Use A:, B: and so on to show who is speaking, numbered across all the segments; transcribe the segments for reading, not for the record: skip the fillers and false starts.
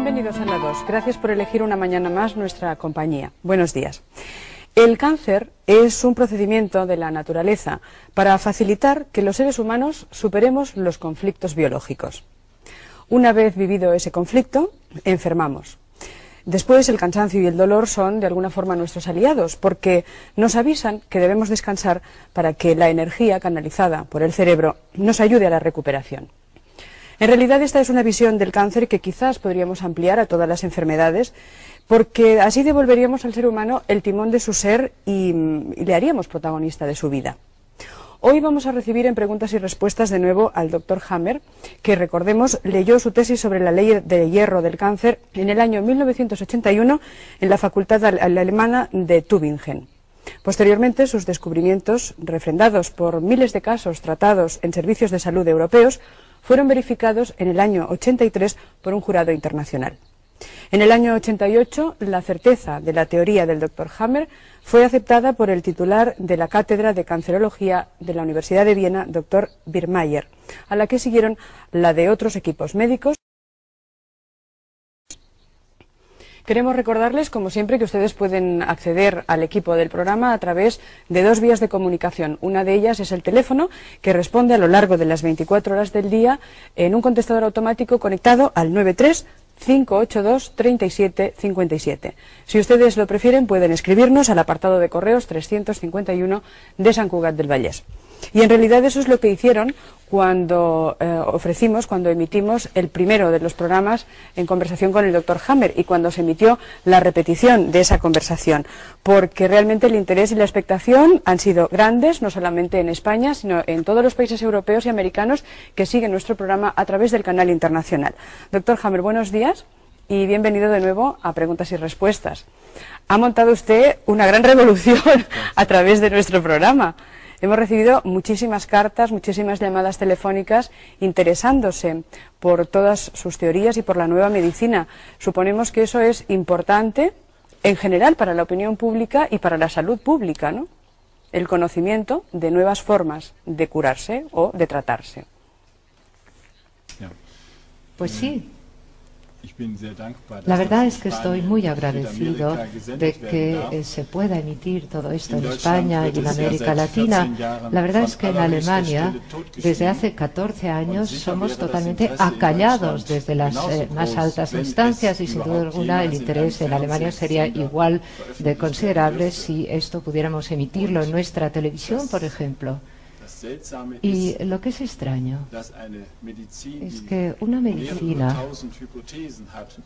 A: Bienvenidos a la 2. Gracias por elegir una mañana más nuestra compañía. Buenos días. El cáncer es un procedimiento de la naturaleza para facilitar que los seres humanos superemos los conflictos biológicos. Una vez vivido ese conflicto, enfermamos. Después el cansancio y el dolor son de alguna forma nuestros aliados porque nos avisan que debemos descansar para que la energía canalizada por el cerebro nos ayude a la recuperación. En realidad esta es una visión del cáncer que quizás podríamos ampliar a todas las enfermedades porque así devolveríamos al ser humano el timón de su ser y le haríamos protagonista de su vida. Hoy vamos a recibir en preguntas y respuestas de nuevo al Dr. Hammer, que recordemos leyó su tesis sobre la ley de hierro del cáncer en el año 1981 en la Facultad Alemana de Tübingen. Posteriormente, sus descubrimientos, refrendados por miles de casos tratados en servicios de salud europeos, fueron verificados en el año 83 por un jurado internacional. En el año 88, la certeza de la teoría del Dr. Hammer fue aceptada por el titular de la Cátedra de Cancerología de la Universidad de Viena, Dr. Birmayer, a la que siguieron la de otros equipos médicos. Queremos recordarles, como siempre, que ustedes pueden acceder al equipo del programa a través de dos vías de comunicación. Una de ellas es el teléfono, que responde a lo largo de las 24 horas del día en un contestador automático conectado al 93-582-3757. Si ustedes lo prefieren, pueden escribirnos al apartado de correos 351 de Sant Cugat del Vallès. Y en realidad eso es lo que hicieron cuando cuando emitimos el primero de los programas en conversación con el Dr. Hammer y cuando se emitió la repetición de esa conversación, porque realmente el interés y la expectación han sido grandes, no solamente en España, sino en todos los países europeos y americanos que siguen nuestro programa a través del canal internacional. Dr. Hammer, buenos días y bienvenido de nuevo a Preguntas y Respuestas. Ha montado usted una gran revolución a través de nuestro programa. Hemos recibido muchísimas cartas, muchísimas llamadas telefónicas interesándose por todas sus teorías y por la nueva medicina. Suponemos que eso es importante en general para la opinión pública y para la salud pública, ¿no? El conocimiento de nuevas formas de curarse o de tratarse.
B: Pues sí. La verdad es que estoy muy agradecido de que se pueda emitir todo esto en España y en América Latina. La verdad es que en Alemania, desde hace 14 años, somos totalmente acallados desde las más altas instancias y sin duda alguna el interés en Alemania sería igual de considerable si esto pudiéramos emitirlo en nuestra televisión, por ejemplo. Y lo que es extraño es que una medicina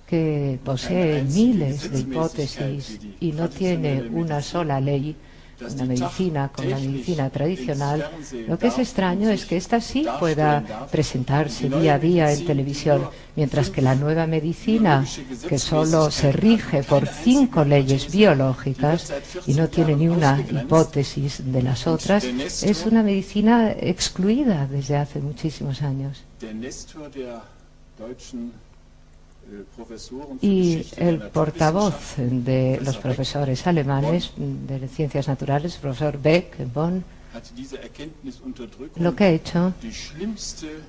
B: que posee miles de hipótesis y no tiene una sola ley, una medicina como la medicina tradicional, lo que es extraño es que ésta sí pueda presentarse día a día en televisión, mientras que la nueva medicina, que solo se rige por 5 leyes biológicas y no tiene ni una hipótesis de las otras, es una medicina excluida desde hace muchísimos años. Y el portavoz de los profesores alemanes de ciencias naturales, el profesor Beck en Bonn, lo que ha hecho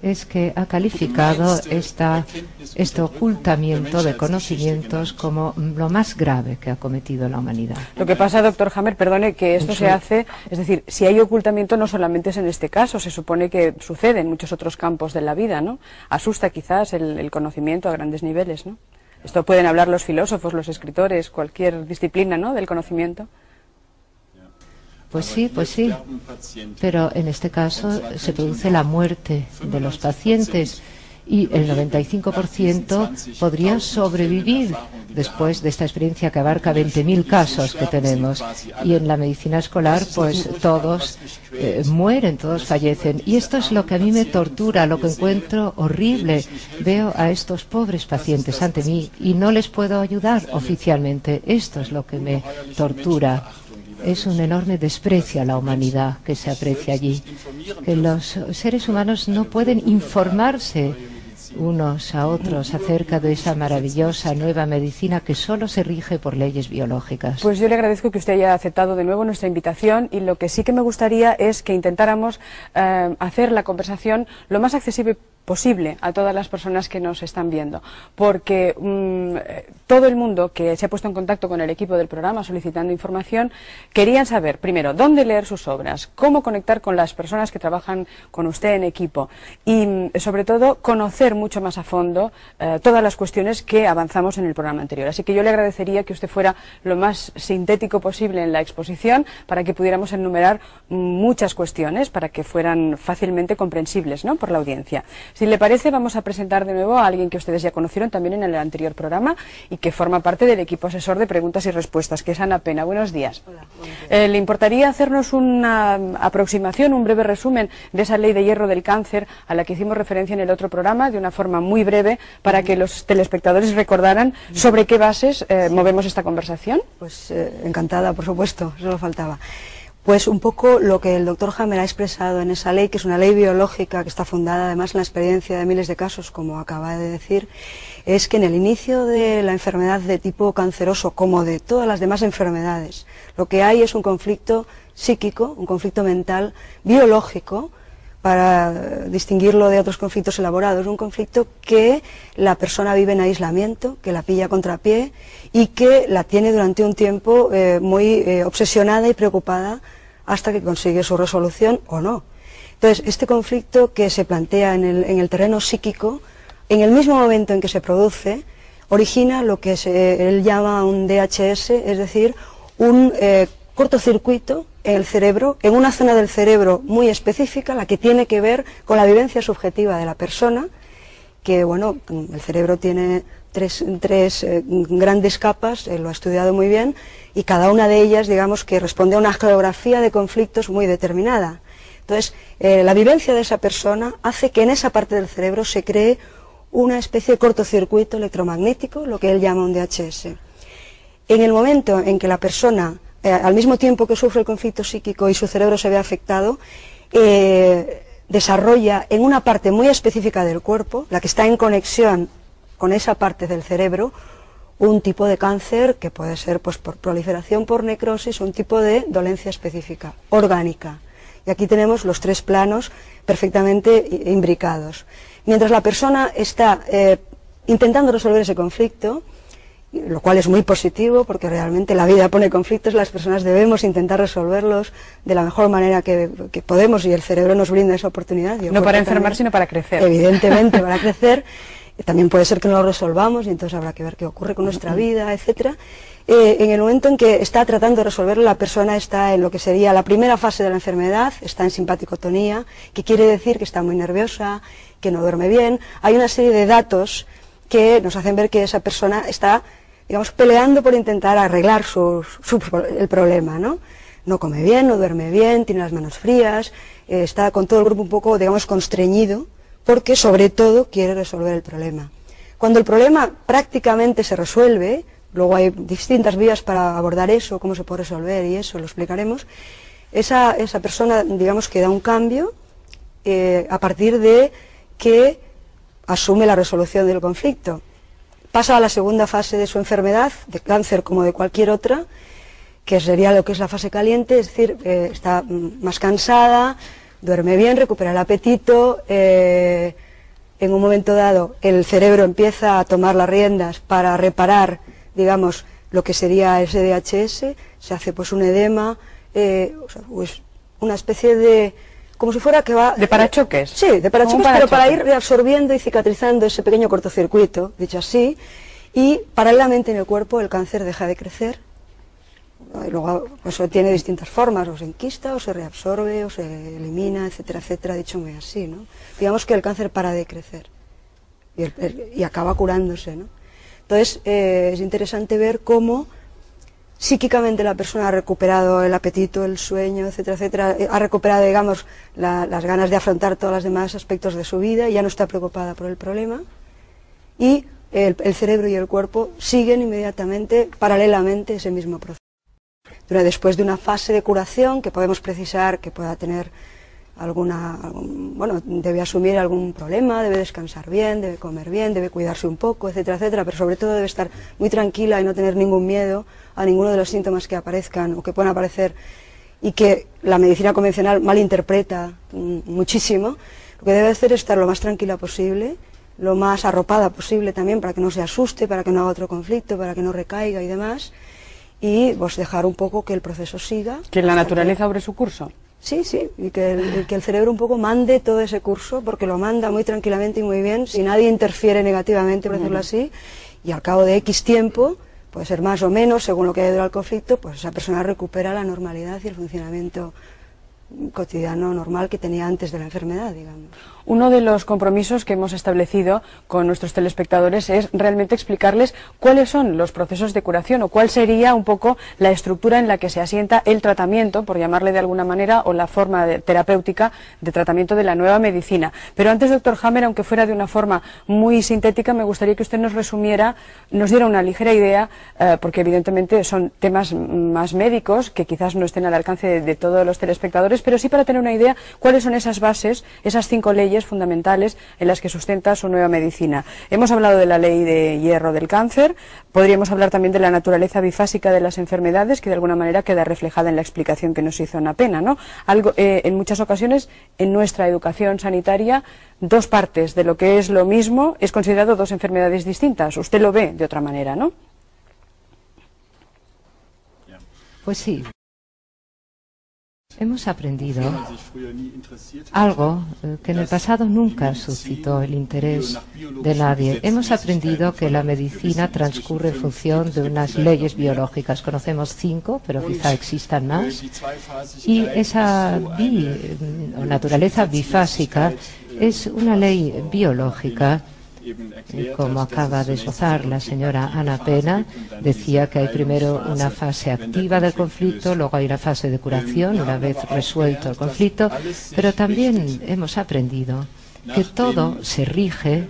B: es que ha calificado este ocultamiento de conocimientos como lo más grave que ha cometido la humanidad.
A: Lo que pasa, doctor Hammer, perdone, que esto se hace, es decir, si hay ocultamiento no solamente es en este caso, se supone que sucede en muchos otros campos de la vida, ¿no? Asusta quizás el conocimiento a grandes niveles, ¿no? Esto pueden hablar los filósofos, los escritores, cualquier disciplina, ¿no?, del conocimiento.
B: Pues sí, pero en este caso se produce la muerte de los pacientes y el 95% podría sobrevivir después de esta experiencia que abarca 20.000 casos que tenemos. Y en la medicina escolar, pues todos mueren, todos fallecen. Y esto es lo que a mí me tortura, lo que encuentro horrible. Veo a estos pobres pacientes ante mí y no les puedo ayudar oficialmente. Esto es lo que me tortura. Es un enorme desprecio a la humanidad que se aprecia allí, que los seres humanos no pueden informarse unos a otros acerca de esa maravillosa nueva medicina que solo se rige por leyes biológicas.
A: Pues yo le agradezco que usted haya aceptado de nuevo nuestra invitación y lo que sí que me gustaría es que intentáramos hacer la conversación lo más accesible posible a todas las personas que nos están viendo, porque todo el mundo que se ha puesto en contacto con el equipo del programa solicitando información querían saber, primero, dónde leer sus obras, cómo conectar con las personas que trabajan con usted en equipo y, sobre todo, conocer mucho más a fondo todas las cuestiones que avanzamos en el programa anterior. Así que yo le agradecería que usted fuera lo más sintético posible en la exposición para que pudiéramos enumerar muchas cuestiones, para que fueran fácilmente comprensibles, ¿no?, por la audiencia. Si le parece, vamos a presentar de nuevo a alguien que ustedes ya conocieron también en el anterior programa y que forma parte del equipo asesor de preguntas y respuestas, que es Ana Pena. Buenos días.
C: Hola, buenos días.
A: ¿Le importaría hacernos una aproximación, un breve resumen de esa ley de hierro del cáncer a la que hicimos referencia en el otro programa, de una forma muy breve, para que los telespectadores recordaran sobre qué bases movemos esta conversación?
C: Pues encantada, por supuesto, solo faltaba. Pues un poco lo que el doctor Hammer ha expresado en esa ley, que es una ley biológica que está fundada además en la experiencia de miles de casos, como acaba de decir, es que en el inicio de la enfermedad de tipo canceroso, como de todas las demás enfermedades, lo que hay es un conflicto psíquico, un conflicto mental, biológico, para distinguirlo de otros conflictos elaborados, un conflicto que la persona vive en aislamiento, que la pilla a contrapié y que la tiene durante un tiempo muy obsesionada y preocupada hasta que consigue su resolución o no. Entonces, este conflicto que se plantea en el terreno psíquico, en el mismo momento en que se produce, origina lo que él llama un DHS, es decir, un cortocircuito en el cerebro, en una zona del cerebro muy específica, la que tiene que ver con la vivencia subjetiva de la persona, que bueno, el cerebro tiene tres grandes capas, lo ha estudiado muy bien, y cada una de ellas, digamos, que responde a una geografía de conflictos muy determinada. Entonces, la vivencia de esa persona hace que en esa parte del cerebro se cree una especie de cortocircuito electromagnético, lo que él llama un DHS. En el momento en que la persona, al mismo tiempo que sufre el conflicto psíquico y su cerebro se ve afectado, desarrolla en una parte muy específica del cuerpo, la que está en conexión con esa parte del cerebro, un tipo de cáncer que puede ser pues por proliferación, por necrosis, un tipo de dolencia específica, orgánica. Y aquí tenemos los tres planos perfectamente imbricados. Mientras la persona está intentando resolver ese conflicto, lo cual es muy positivo porque realmente la vida pone conflictos, las personas debemos intentar resolverlos de la mejor manera que podemos y el cerebro nos brinda esa oportunidad.
A: No para enfermar, sino para crecer.
C: Evidentemente, para crecer. También puede ser que no lo resolvamos y entonces habrá que ver qué ocurre con nuestra vida, etcétera. En el momento en que está tratando de resolverlo, la persona está en lo que sería la primera fase de la enfermedad, está en simpaticotonía, que quiere decir que está muy nerviosa, que no duerme bien. Hay una serie de datos que nos hacen ver que esa persona está, digamos, peleando por intentar arreglar el problema, ¿no? No come bien, no duerme bien, tiene las manos frías, está con todo el cuerpo un poco, digamos, constreñido, porque sobre todo quiere resolver el problema. Cuando el problema prácticamente se resuelve, luego hay distintas vías para abordar eso, cómo se puede resolver y eso lo explicaremos, esa persona, digamos, que da un cambio a partir de que asume la resolución del conflicto. Pasa a la segunda fase de su enfermedad, de cáncer como de cualquier otra, que sería lo que es la fase caliente, es decir, está más cansada, duerme bien, recupera el apetito, en un momento dado el cerebro empieza a tomar las riendas para reparar, digamos, lo que sería ese DHS, se hace pues un edema, pues una especie de, como si fuera que va...
A: ¿De parachoques?
C: Sí, de parachoques, pero para ir reabsorbiendo y cicatrizando ese pequeño cortocircuito, dicho así, y paralelamente en el cuerpo el cáncer deja de crecer. Y luego eso tiene distintas formas, o se enquista, o se reabsorbe, o se elimina, etcétera, etcétera, dicho muy así, ¿no? Digamos que el cáncer para de crecer y acaba curándose, ¿no? Entonces es interesante ver cómo psíquicamente la persona ha recuperado el apetito, el sueño, etcétera, etcétera, ha recuperado, digamos, las ganas de afrontar todos los demás aspectos de su vida, ya no está preocupada por el problema, y el cerebro y el cuerpo siguen inmediatamente, paralelamente, ese mismo proceso. Después de una fase de curación que podemos precisar que pueda tener bueno, debe asumir algún problema, debe descansar bien, debe comer bien, debe cuidarse un poco, etcétera, etcétera, pero sobre todo debe estar muy tranquila y no tener ningún miedo a ninguno de los síntomas que aparezcan o que puedan aparecer y que la medicina convencional malinterpreta muchísimo, Lo que debe hacer es estar lo más tranquila posible, lo más arropada posible también, para que no se asuste, para que no haga otro conflicto, para que no recaiga y demás, y pues dejar un poco que el proceso siga.
A: Que la naturaleza abre su curso.
C: Sí, y que el cerebro un poco mande todo ese curso, porque lo manda muy tranquilamente y muy bien, si nadie interfiere negativamente, por decirlo así, y al cabo de X tiempo, puede ser más o menos, según lo que haya durado el conflicto, pues esa persona recupera la normalidad y el funcionamiento cotidiano normal que tenía antes de la enfermedad, digamos.
A: Uno de los compromisos que hemos establecido con nuestros telespectadores es realmente explicarles cuáles son los procesos de curación o cuál sería un poco la estructura en la que se asienta el tratamiento, por llamarle de alguna manera, o la forma terapéutica de tratamiento de la nueva medicina. Pero antes, doctor Hammer, aunque fuera de una forma muy sintética, me gustaría que usted nos resumiera, nos diera una ligera idea, porque evidentemente son temas más médicos que quizás no estén al alcance de todos los telespectadores, pero sí para tener una idea cuáles son esas bases, esas 5 leyes fundamentales en las que sustenta su nueva medicina. Hemos hablado de la ley de hierro del cáncer, podríamos hablar también de la naturaleza bifásica de las enfermedades, que de alguna manera queda reflejada en la explicación que nos hizo Ana Pena, ¿no? Algo, en muchas ocasiones, en nuestra educación sanitaria, 2 partes de lo que es lo mismo es considerado 2 enfermedades distintas. Usted lo ve de otra manera, ¿no?
B: Pues sí. Hemos aprendido algo que en el pasado nunca suscitó el interés de nadie. Hemos aprendido que la medicina transcurre en función de unas leyes biológicas. Conocemos 5, pero quizá existan más. Y esa naturaleza bifásica es una ley biológica. Como acaba de esbozar la señora Ana Pena, decía que hay primero una fase activa del conflicto, luego hay una fase de curación una vez resuelto el conflicto, pero también hemos aprendido que todo se rige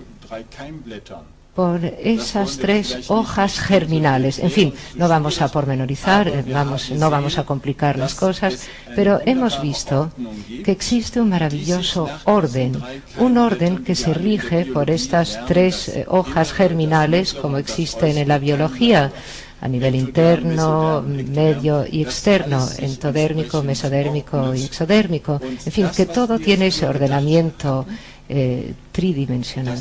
B: por esas 3 hojas germinales. En fin, no vamos a pormenorizar, no vamos a complicar las cosas, pero hemos visto que existe un maravilloso orden, un orden que se rige por estas 3 hojas germinales como existen en la biología, a nivel interno, medio y externo, endodérmico, mesodérmico y exodérmico. En fin, que todo tiene ese ordenamiento tridimensional.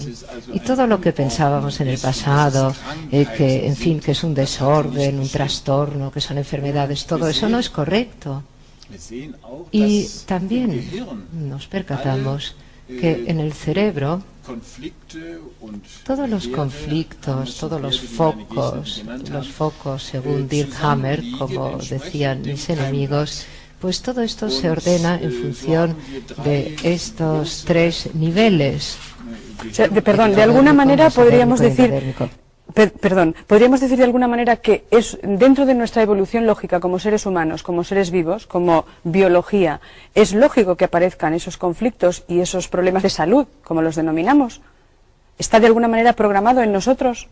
B: Y todo lo que pensábamos en el pasado, que en fin, que es un desorden, un trastorno, que son enfermedades, todo eso no es correcto. Y también nos percatamos que en el cerebro todos los conflictos, todos los focos, según Dirk Hammer, como decían mis enemigos, pues todo esto se ordena en función de estos 3 niveles.
A: Perdón, de alguna manera podríamos decir... podríamos decir de alguna manera que es dentro de nuestra evolución lógica como seres humanos, como seres vivos, como biología, es lógico que aparezcan esos conflictos y esos problemas de salud, como los denominamos. ¿Está de alguna manera programado en nosotros?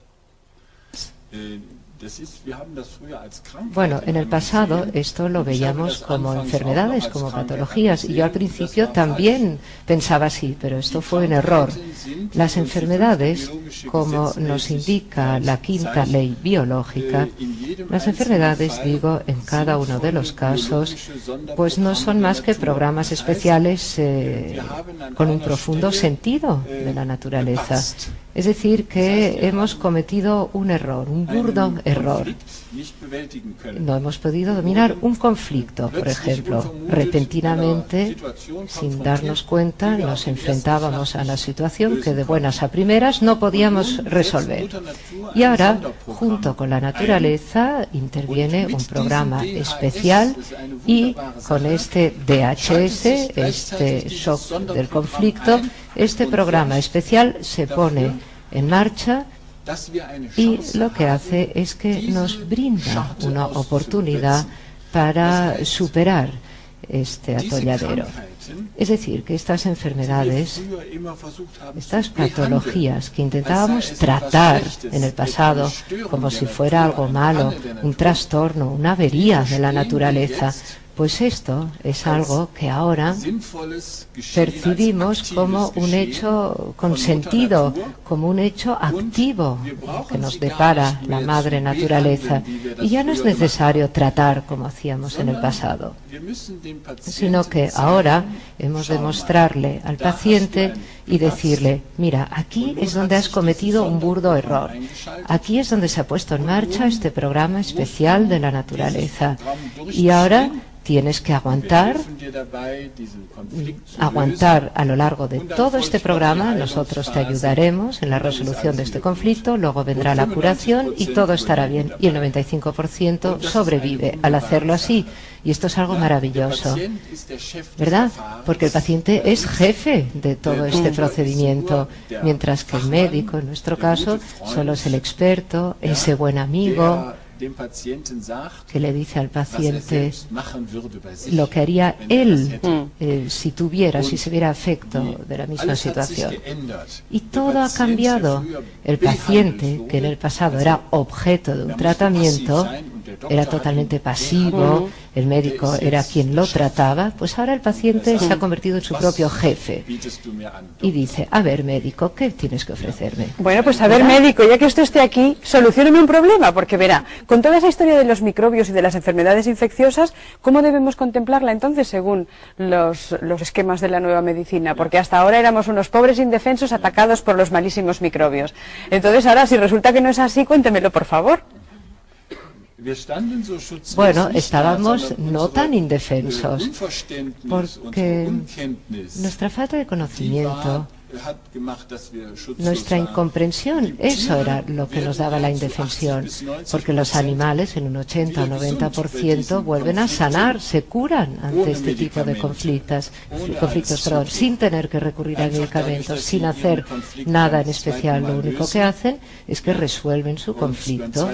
B: Bueno, en el pasado esto lo veíamos como enfermedades, como patologías, y yo al principio también pensaba así, pero esto fue un error. Las enfermedades, como nos indica la 5ª ley biológica, las enfermedades, digo, en cada uno de los casos, pues no son más que programas especiales con un profundo sentido de la naturaleza. Es decir, que hemos cometido un error, un burdo error. No hemos podido dominar un conflicto, por ejemplo. Repentinamente, sin darnos cuenta, nos enfrentábamos a una situación que de buenas a primeras no podíamos resolver. Y ahora, junto con la naturaleza, interviene un programa especial y con este DHS, este shock del conflicto, este programa especial se pone en marcha y lo que hace es que nos brinda una oportunidad para superar este atolladero. Es decir, que estas enfermedades, estas patologías que intentábamos tratar en el pasado como si fuera algo malo, un trastorno, una avería de la naturaleza, Pues esto es algo que ahora percibimos como un hecho con sentido, como un hecho activo que nos depara la madre naturaleza. Y ya no es necesario tratar como hacíamos en el pasado, sino que ahora hemos de mostrarle al paciente y decirle: mira, aquí es donde has cometido un burdo error. Aquí es donde se ha puesto en marcha este programa especial de la naturaleza. Y ahora tienes que aguantar a lo largo de todo este programa. Nosotros te ayudaremos en la resolución de este conflicto, luego vendrá la curación y todo estará bien. Y el 95% sobrevive al hacerlo así. Y esto es algo maravilloso, ¿verdad? Porque el paciente es jefe de todo este procedimiento, mientras que el médico, en nuestro caso, solo es el experto, ese buen amigo que le dice al paciente lo que haría él si se viera afecto de la misma situación. Y todo ha cambiado. El paciente, que en el pasado era objeto de un tratamiento, era totalmente pasivo, el médico era quien lo trataba, pues ahora el paciente se ha convertido en su propio jefe y dice: a ver, médico, ¿qué tienes que ofrecerme?
A: Bueno, pues a ver, médico, ya que usted esté aquí, solucióneme un problema, porque verá, con toda esa historia de los microbios y de las enfermedades infecciosas, ¿cómo debemos contemplarla entonces según los esquemas de la nueva medicina? Porque hasta ahora éramos unos pobres indefensos atacados por los malísimos microbios. Entonces ahora, si resulta que no es así, cuéntemelo, por favor.
B: Bueno, estábamos no tan indefensos, porque nuestra falta de conocimiento, nuestra incomprensión, eso era lo que nos daba la indefensión, porque los animales en un 80 o 90% vuelven a sanar, se curan ante este tipo de conflictos, sin tener que recurrir a medicamentos, sin hacer nada en especial. Lo único que hacen es que resuelven su conflicto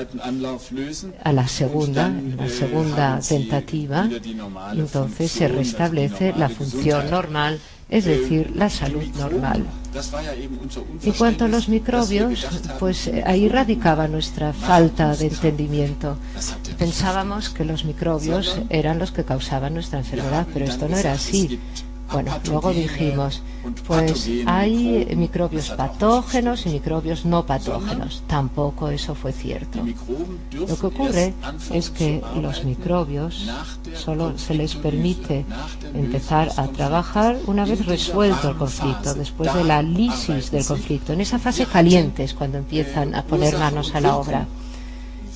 B: a la segunda tentativa, y entonces se restablece la función normal, es decir, la salud normal. En cuanto a los microbios, pues ahí radicaba nuestra falta de entendimiento. Pensábamos que los microbios eran los que causaban nuestra enfermedad, pero esto no era así. Bueno, luego dijimos, pues hay microbios patógenos y microbios no patógenos. Tampoco eso fue cierto. Lo que ocurre es que los microbios solo se les permite empezar a trabajar una vez resuelto el conflicto, después de la lisis del conflicto. En esa fase caliente es cuando empiezan a poner manos a la obra.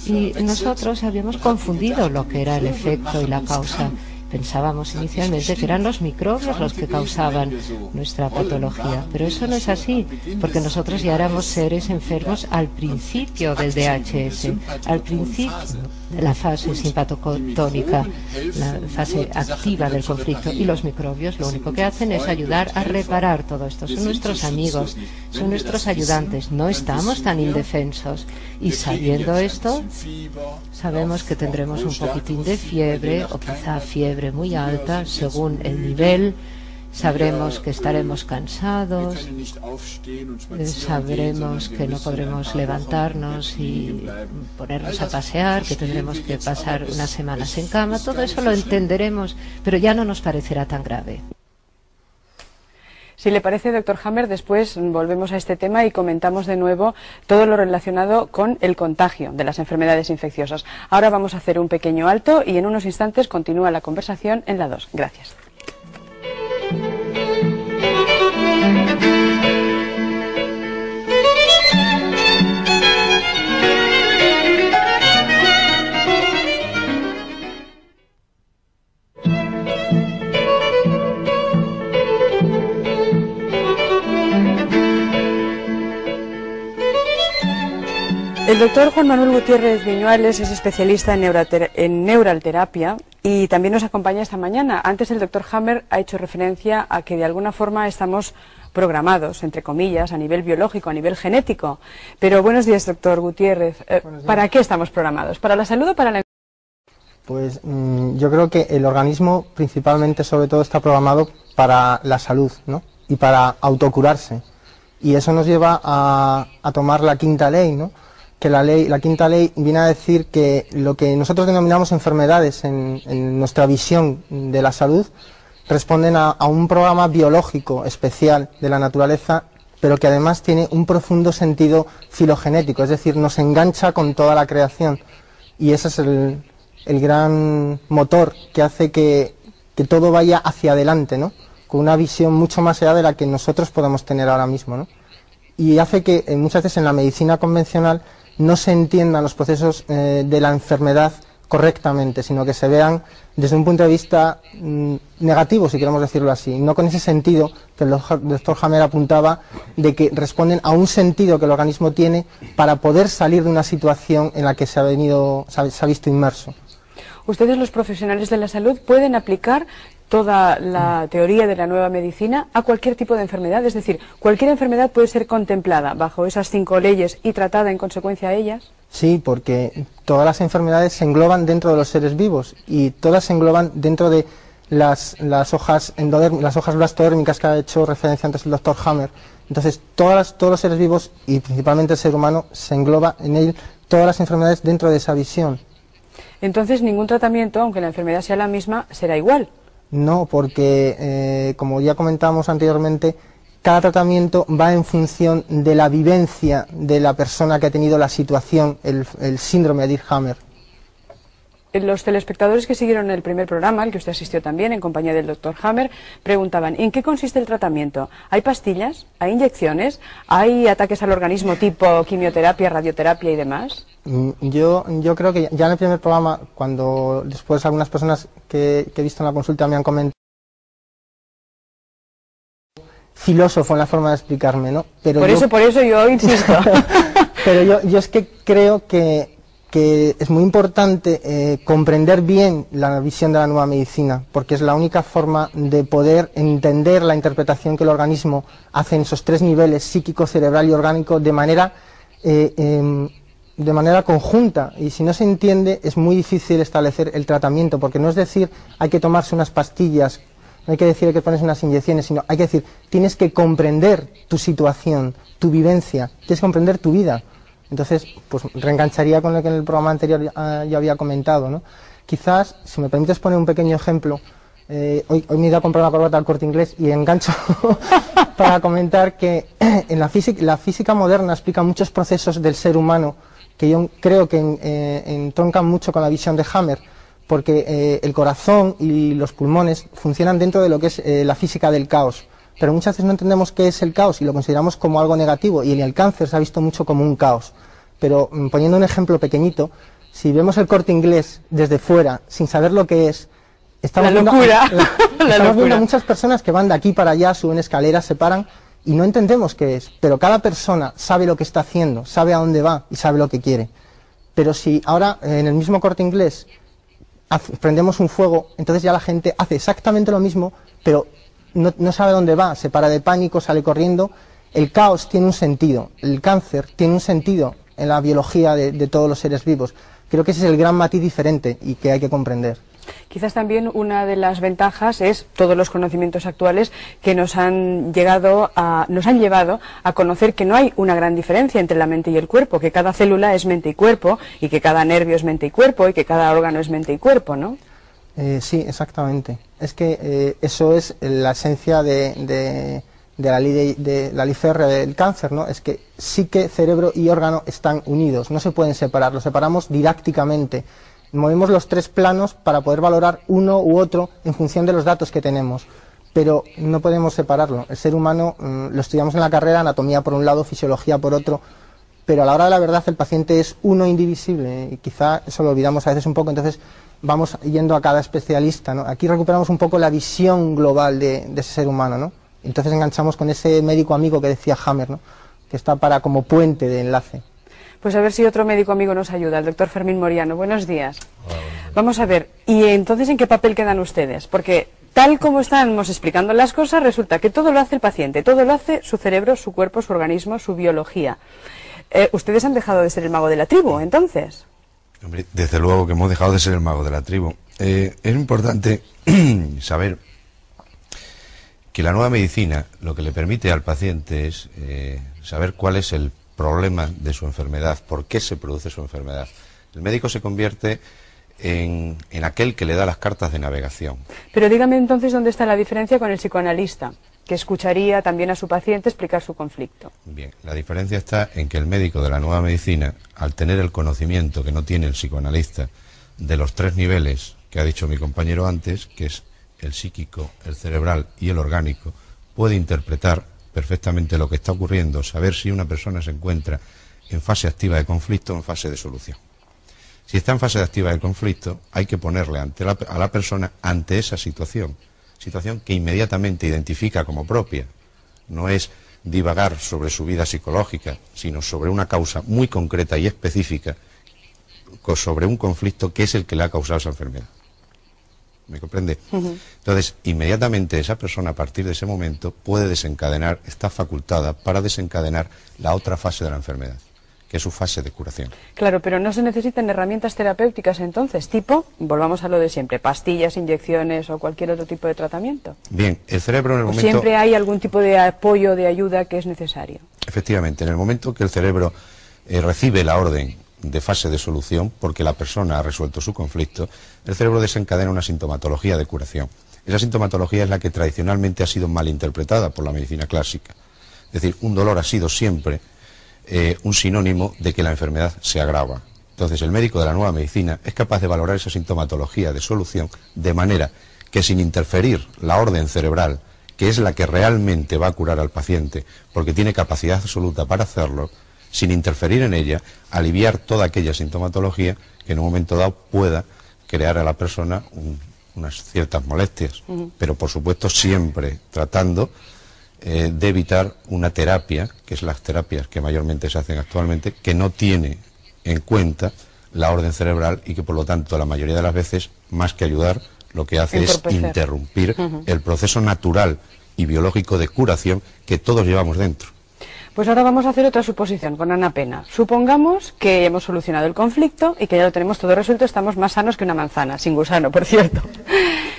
B: Y nosotros habíamos confundido lo que era el efecto y la causa. Pensábamos inicialmente que eran los microbios los que causaban nuestra patología, pero eso no es así, porque nosotros ya éramos seres enfermos al principio del DHS, al principio de la fase simpatotónica, la fase activa del conflicto, y los microbios lo único que hacen es ayudar a reparar todo esto. Son nuestros amigos, son nuestros ayudantes, no estamos tan indefensos, y sabiendo esto, sabemos que tendremos un poquitín de fiebre, o quizá fiebre muy alta, según el nivel. Sabremos que estaremos cansados, sabremos que no podremos levantarnos y ponernos a pasear, que tendremos que pasar unas semanas en cama. Todo eso lo entenderemos, pero ya no nos parecerá tan grave.
A: Si le parece, doctor Hammer, después volvemos a este tema y comentamos de nuevo todo lo relacionado con el contagio de las enfermedades infecciosas. Ahora vamos a hacer un pequeño alto y en unos instantes continúa la conversación en la 2. Gracias. El doctor Juan Manuel Gutiérrez Viñuales es especialista en neuralterapia y también nos acompaña esta mañana. Antes el doctor Hammer ha hecho referencia a que de alguna forma estamos programados, entre comillas, a nivel biológico, a nivel genético. Pero buenos días, doctor Gutiérrez. ¿Para qué estamos programados? ¿Para la salud o para la enfermedad?
D: Pues yo creo que el organismo principalmente, sobre todo, está programado para la salud, ¿no? Y para autocurarse. Y eso nos lleva a tomar la quinta ley, ¿no? que la quinta ley viene a decir que lo que nosotros denominamos enfermedades en nuestra visión de la salud responden a un programa biológico especial de la naturaleza, pero que además tiene un profundo sentido filogenético, es decir, nos engancha con toda la creación, y ese es el gran motor que hace que todo vaya hacia adelante, ¿no? Con una visión mucho más allá de la que nosotros podemos tener ahora mismo, ¿no? Y hace que muchas veces en la medicina convencional no se entiendan los procesos de la enfermedad correctamente, sino que se vean desde un punto de vista negativo, si queremos decirlo así, no con ese sentido que el doctor Hammer apuntaba, de que responden a un sentido que el organismo tiene para poder salir de una situación en la que se ha visto inmerso.
A: Ustedes, los profesionales de la salud, pueden aplicar toda la teoría de la nueva medicina a cualquier tipo de enfermedad, es decir, cualquier enfermedad puede ser contemplada bajo esas 5 leyes y tratada en consecuencia a ellas.
D: Sí, porque todas las enfermedades se engloban dentro de los seres vivos y todas se engloban dentro de las hojas blastodérmicas que ha hecho referencia antes el doctor Hammer. Entonces, todos los seres vivos y principalmente el ser humano se engloba en él todas las enfermedades dentro de esa visión.
A: Entonces, ningún tratamiento, aunque la enfermedad sea la misma, será igual.
D: No, porque, como ya comentábamos anteriormente, cada tratamiento va en función de la vivencia de la persona que ha tenido la situación, el síndrome de Hammer.
A: Los telespectadores que siguieron el primer programa, al que usted asistió también, en compañía del doctor Hammer, preguntaban, ¿en qué consiste el tratamiento? ¿Hay pastillas? ¿Hay inyecciones? ¿Hay ataques al organismo tipo quimioterapia, radioterapia y demás?
D: Yo creo que ya en el primer programa, cuando después algunas personas que he visto en la consulta me han comentado, filósofo en la forma de explicarme, ¿no? Pero por eso yo insisto. Pero yo es que creo que es muy importante comprender bien la visión de la nueva medicina, porque es la única forma de poder entender la interpretación que el organismo hace en esos 3 niveles, psíquico, cerebral y orgánico, de manera conjunta, y si no se entiende es muy difícil establecer el tratamiento, porque no es decir hay que tomarse unas pastillas, no hay que decir hay que ponerse unas inyecciones, sino hay que decir tienes que comprender tu situación, tu vivencia, tienes que comprender tu vida. Entonces, pues reengancharía con lo que en el programa anterior ya había comentado, ¿no? Quizás, si me permites poner un pequeño ejemplo, hoy me he ido a comprar una corbata al Corte Inglés y engancho para comentar que en la física moderna explica muchos procesos del ser humano que yo creo que entroncan mucho con la visión de Hammer, porque el corazón y los pulmones funcionan dentro de lo que es la física del caos. Pero muchas veces no entendemos qué es el caos y lo consideramos como algo negativo, y en el cáncer se ha visto mucho como un caos. Pero poniendo un ejemplo pequeñito, si vemos el Corte Inglés desde fuera, sin saber lo que es, estamos viendo a muchas personas que van de aquí para allá, suben escaleras, se paran y no entendemos qué es. Pero cada persona sabe lo que está haciendo, sabe a dónde va y sabe lo que quiere. Pero si ahora en el mismo Corte Inglés prendemos un fuego, entonces ya la gente hace exactamente lo mismo, pero no sabe dónde va, se para de pánico, sale corriendo. El caos tiene un sentido, el cáncer tiene un sentido en la biología de todos los seres vivos. Creo que ese es el gran matiz diferente y que hay que comprender.
A: Quizás también una de las ventajas es todos los conocimientos actuales que nos han llevado a conocer que no hay una gran diferencia entre la mente y el cuerpo, que cada célula es mente y cuerpo, y que cada nervio es mente y cuerpo, y que cada órgano es mente y cuerpo, ¿no?
D: Sí, exactamente. Es que eso es la esencia de la ley de la ley férrea del cáncer, ¿no? Es que psique, cerebro y órgano están unidos, no se pueden separar, los separamos didácticamente. Movemos los 3 planos para poder valorar uno u otro en función de los datos que tenemos, pero no podemos separarlo. El ser humano lo estudiamos en la carrera, anatomía por un lado, fisiología por otro, pero a la hora de la verdad el paciente es uno indivisible, y quizá eso lo olvidamos a veces un poco, entonces vamos yendo a cada especialista, ¿no? Aquí recuperamos un poco la visión global de ese ser humano, ¿no? Entonces enganchamos con ese médico amigo que decía Hammer, ¿no? Que está como puente de enlace.
A: Pues a ver si otro médico amigo nos ayuda, el doctor Fermín Moriano. Buenos días. Vamos a ver, ¿y entonces en qué papel quedan ustedes? Porque tal como estamos explicando las cosas, resulta que todo lo hace el paciente, todo lo hace su cerebro, su cuerpo, su organismo, su biología. ¿Ustedes han dejado de ser el mago de la tribu, entonces?
E: Hombre, desde luego que hemos dejado de ser el mago de la tribu. Es importante saber que la nueva medicina lo que le permite al paciente es saber cuál es el problema de su enfermedad, por qué se produce su enfermedad. El médico se convierte en aquel que le da las cartas de navegación.
A: Pero dígame entonces dónde está la diferencia con el psicoanalista, que escucharía también a su paciente explicar su conflicto.
E: Bien, la diferencia está en que el médico de la nueva medicina, al tener el conocimiento que no tiene el psicoanalista de los 3 niveles que ha dicho mi compañero antes, que es el psíquico, el cerebral y el orgánico, puede interpretar perfectamente lo que está ocurriendo, saber si una persona se encuentra en fase activa de conflicto o en fase de solución. Si está en fase activa de conflicto, hay que ponerle a la persona ante esa situación que inmediatamente identifica como propia. No es divagar sobre su vida psicológica, sino sobre una causa muy concreta y específica, sobre un conflicto que es el que le ha causado esa enfermedad. ¿Me comprende? Entonces, inmediatamente esa persona, a partir de ese momento, puede desencadenar, está facultada para desencadenar la otra fase de la enfermedad, que es su fase de curación.
A: Claro, pero no se necesitan herramientas terapéuticas entonces, tipo, volvamos a lo de siempre, pastillas, inyecciones o cualquier otro tipo de tratamiento.
E: Bien, el cerebro en el momento...
A: Siempre hay algún tipo de apoyo, de ayuda que es necesario.
E: Efectivamente, en el momento que el cerebro recibe la orden de fase de solución, porque la persona ha resuelto su conflicto, el cerebro desencadena una sintomatología de curación. Esa sintomatología es la que tradicionalmente ha sido mal interpretada por la medicina clásica. Es decir, un dolor ha sido siempre un sinónimo de que la enfermedad se agrava. Entonces, el médico de la nueva medicina es capaz de valorar esa sintomatología de solución de manera que, sin interferir la orden cerebral, que es la que realmente va a curar al paciente, porque tiene capacidad absoluta para hacerlo, sin interferir en ella, aliviar toda aquella sintomatología que en un momento dado pueda crear a la persona unas ciertas molestias, pero por supuesto siempre tratando de evitar una terapia, que es las terapias que mayormente se hacen actualmente, que no tiene en cuenta la orden cerebral y que por lo tanto la mayoría de las veces, más que ayudar, lo que hace es interrumpir el proceso natural y biológico de curación que todos llevamos dentro.
A: Pues ahora vamos a hacer otra suposición con Ana Pena. Supongamos que hemos solucionado el conflicto y que ya lo tenemos todo resuelto, estamos más sanos que una manzana, sin gusano, por cierto.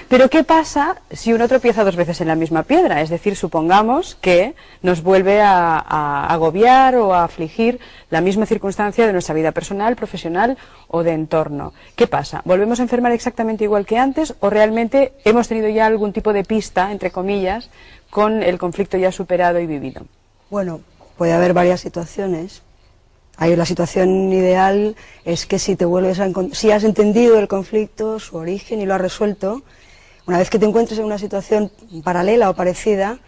A: Pero ¿qué pasa si uno tropieza 2 veces en la misma piedra? Es decir, supongamos que nos vuelve a agobiar o a afligir la misma circunstancia de nuestra vida personal, profesional o de entorno. ¿Qué pasa? ¿Volvemos a enfermar exactamente igual que antes o realmente hemos tenido ya algún tipo de pista, entre comillas, con el conflicto ya superado y vivido?
C: Bueno, puede haber varias situaciones. Ahí la situación ideal es que si has entendido el conflicto, su origen y lo has resuelto, una vez que te encuentres en una situación paralela o parecida,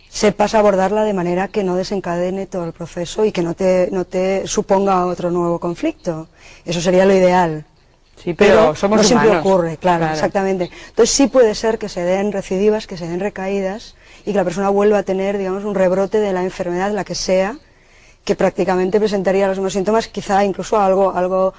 C: sepas abordarla de manera que no desencadene todo el proceso y que no te suponga otro nuevo conflicto. Eso sería lo ideal.
A: Sí, pero somos
C: no siempre
A: humanos.
C: ocurre, claro, exactamente. Entonces sí puede ser que se den recidivas, que se den recaídas y que la persona vuelva a tener, digamos, un rebrote de la enfermedad, la que sea, que prácticamente presentaría los mismos síntomas, quizá incluso algo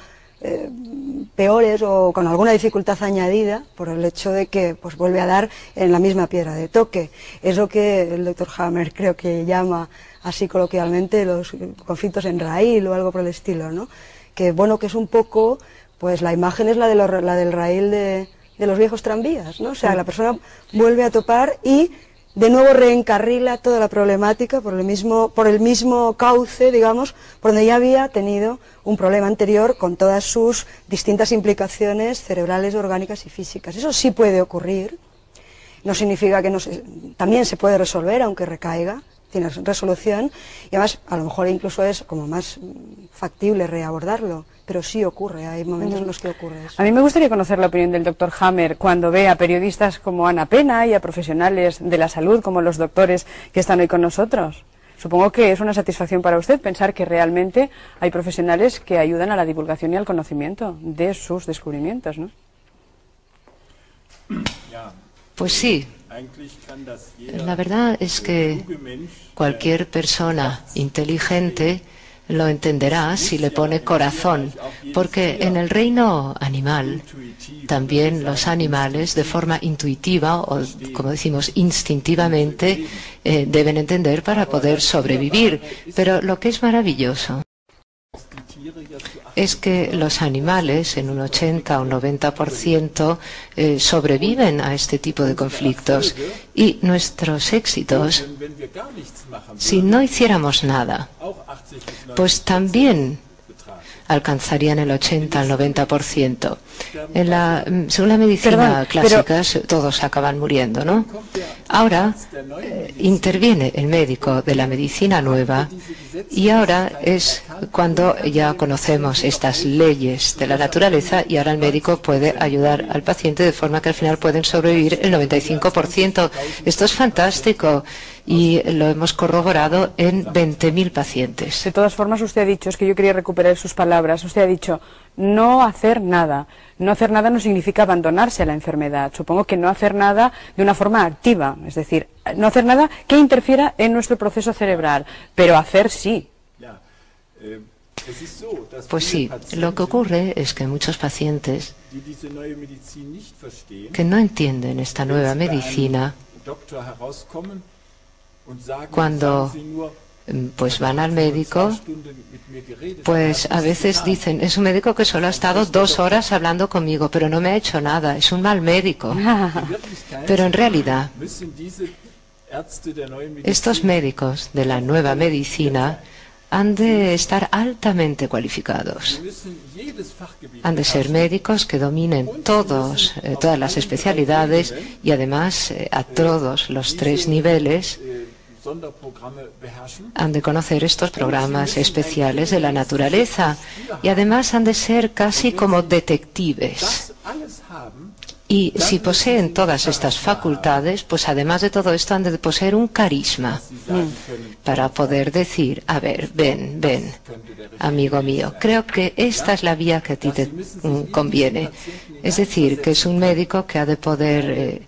C: peores o con alguna dificultad añadida por el hecho de que pues vuelve a dar en la misma piedra de toque. Es lo que el doctor Hammer creo que llama así coloquialmente los conflictos en raíl o algo por el estilo, ¿no? Que bueno, que es un poco, pues la imagen es la del raíl de los viejos tranvías, ¿no? O sea, la persona vuelve a topar y de nuevo reencarrila toda la problemática por el mismo cauce, digamos, por donde ya había tenido un problema anterior con todas sus distintas implicaciones cerebrales, orgánicas y físicas. Eso sí puede ocurrir, no significa que también se puede resolver, aunque recaiga, tiene resolución, y además a lo mejor incluso es como más factible reabordarlo, pero sí ocurre, hay momentos en los que ocurre eso.
A: A mí me gustaría conocer la opinión del doctor Hammer cuando ve a periodistas como Ana Pena y a profesionales de la salud como los doctores que están hoy con nosotros. Supongo que es una satisfacción para usted pensar que realmente hay profesionales que ayudan a la divulgación y al conocimiento de sus descubrimientos, ¿no?
B: Pues sí. La verdad es que cualquier persona inteligente lo entenderá si le pone corazón, porque en el reino animal también los animales de forma intuitiva o, como decimos, instintivamente deben entender para poder sobrevivir. Pero lo que es maravilloso es que los animales, en un 80 o 90%, sobreviven a este tipo de conflictos. Y nuestros éxitos, si no hiciéramos nada, pues también alcanzarían el 80 al 90%. Según la medicina clásica, todos acaban muriendo, ¿no? Ahora interviene el médico de la medicina nueva y ahora es cuando ya conocemos estas leyes de la naturaleza y ahora el médico puede ayudar al paciente de forma que al final pueden sobrevivir el 95%. Esto es fantástico y lo hemos corroborado en 20.000 pacientes.
A: De todas formas, usted ha dicho, es que yo quería recuperar sus palabras, usted ha dicho no hacer nada. No hacer nada no significa abandonarse a la enfermedad. Supongo que no hacer nada de una forma activa, es decir, no hacer nada que interfiera en nuestro proceso cerebral, pero hacer sí.
B: Pues sí, lo que ocurre es que muchos pacientes que no entienden esta nueva medicina, cuando pues van al médico, pues a veces dicen, es un médico que solo ha estado 2 horas hablando conmigo, pero no me ha hecho nada, es un mal médico. Pero en realidad, estos médicos de la nueva medicina han de estar altamente cualificados. Han de ser médicos que dominen todas las especialidades y además a todos los 3 niveles. Han de conocer estos programas especiales de la naturaleza y además han de ser casi como detectives. Y si poseen todas estas facultades, pues además de todo esto han de poseer un carisma para poder decir, a ver, ven, amigo mío, creo que esta es la vía que a ti te conviene. Es decir, que es un médico que ha de poder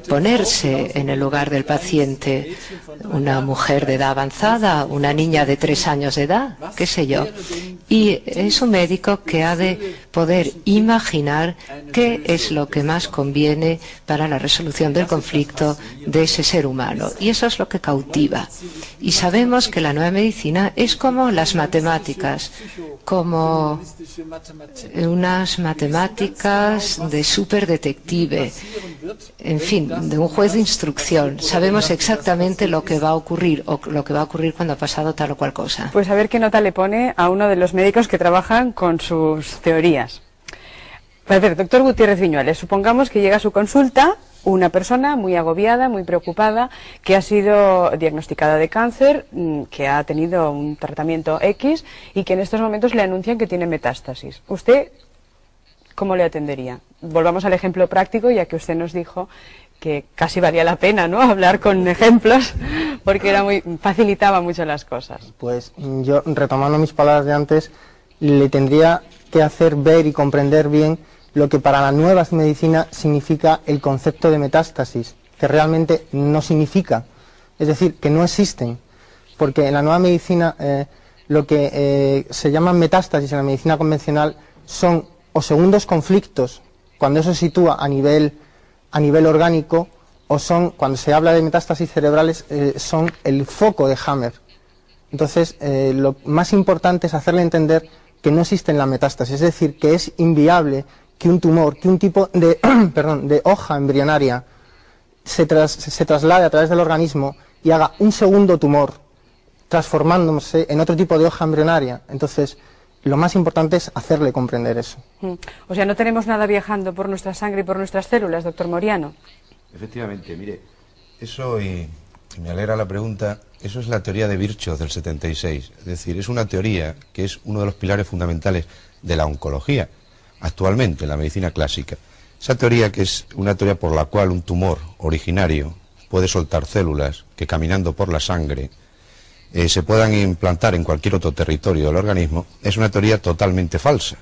B: ponerse en el lugar del paciente, una mujer de edad avanzada, una niña de 3 años de edad, qué sé yo. Y es un médico que ha de poder imaginar qué es lo que más conviene para la resolución del conflicto de ese ser humano. Y eso es lo que cautiva. Y sabemos que la nueva medicina es como las matemáticas, como unas matemáticas de superdetective, en fin, de un juez de instrucción. Sabemos exactamente lo que va a ocurrir o lo que va a ocurrir cuando ha pasado tal o cual cosa.
A: Pues a ver qué nota le pone a uno de los médicos que trabajan con sus teorías. A ver, doctor Gutiérrez Viñuales, supongamos que llega a su consulta una persona muy agobiada, muy preocupada, que ha sido diagnosticada de cáncer, que ha tenido un tratamiento X y que en estos momentos le anuncian que tiene metástasis. ¿Usted cómo le atendería? Volvamos al ejemplo práctico, ya que usted nos dijo que casi valía la pena, ¿no?, hablar con ejemplos, porque facilitaba mucho las cosas.
D: Pues yo, retomando mis palabras de antes, le tendría que hacer ver y comprender bien lo que para la nueva medicina significa el concepto de metástasis, que realmente no significa, es decir, que no existen, porque en la nueva medicina lo que se llaman metástasis en la medicina convencional son o segundos conflictos, cuando eso se sitúa a nivel orgánico, o son, cuando se habla de metástasis cerebrales, son el foco de Hammer. Entonces, lo más importante es hacerle entender que no existe la metástasis, es decir, que es inviable que un tumor, que un tipo de, de hoja embrionaria se traslade a través del organismo y haga un segundo tumor, transformándose en otro tipo de hoja embrionaria. Entonces, lo más importante es hacerle comprender eso.
A: O sea, no tenemos nada viajando por nuestra sangre y por nuestras células, doctor Moriano.
E: Efectivamente, mire, eso, y me alegra la pregunta, eso es la teoría de Virchow del 76. Es decir, es una teoría que es uno de los pilares fundamentales de la oncología, actualmente en la medicina clásica. Esa teoría, que es una teoría por la cual un tumor originario puede soltar células que, caminando por la sangre, se puedan implantar en cualquier otro territorio del organismo, es una teoría totalmente falsa,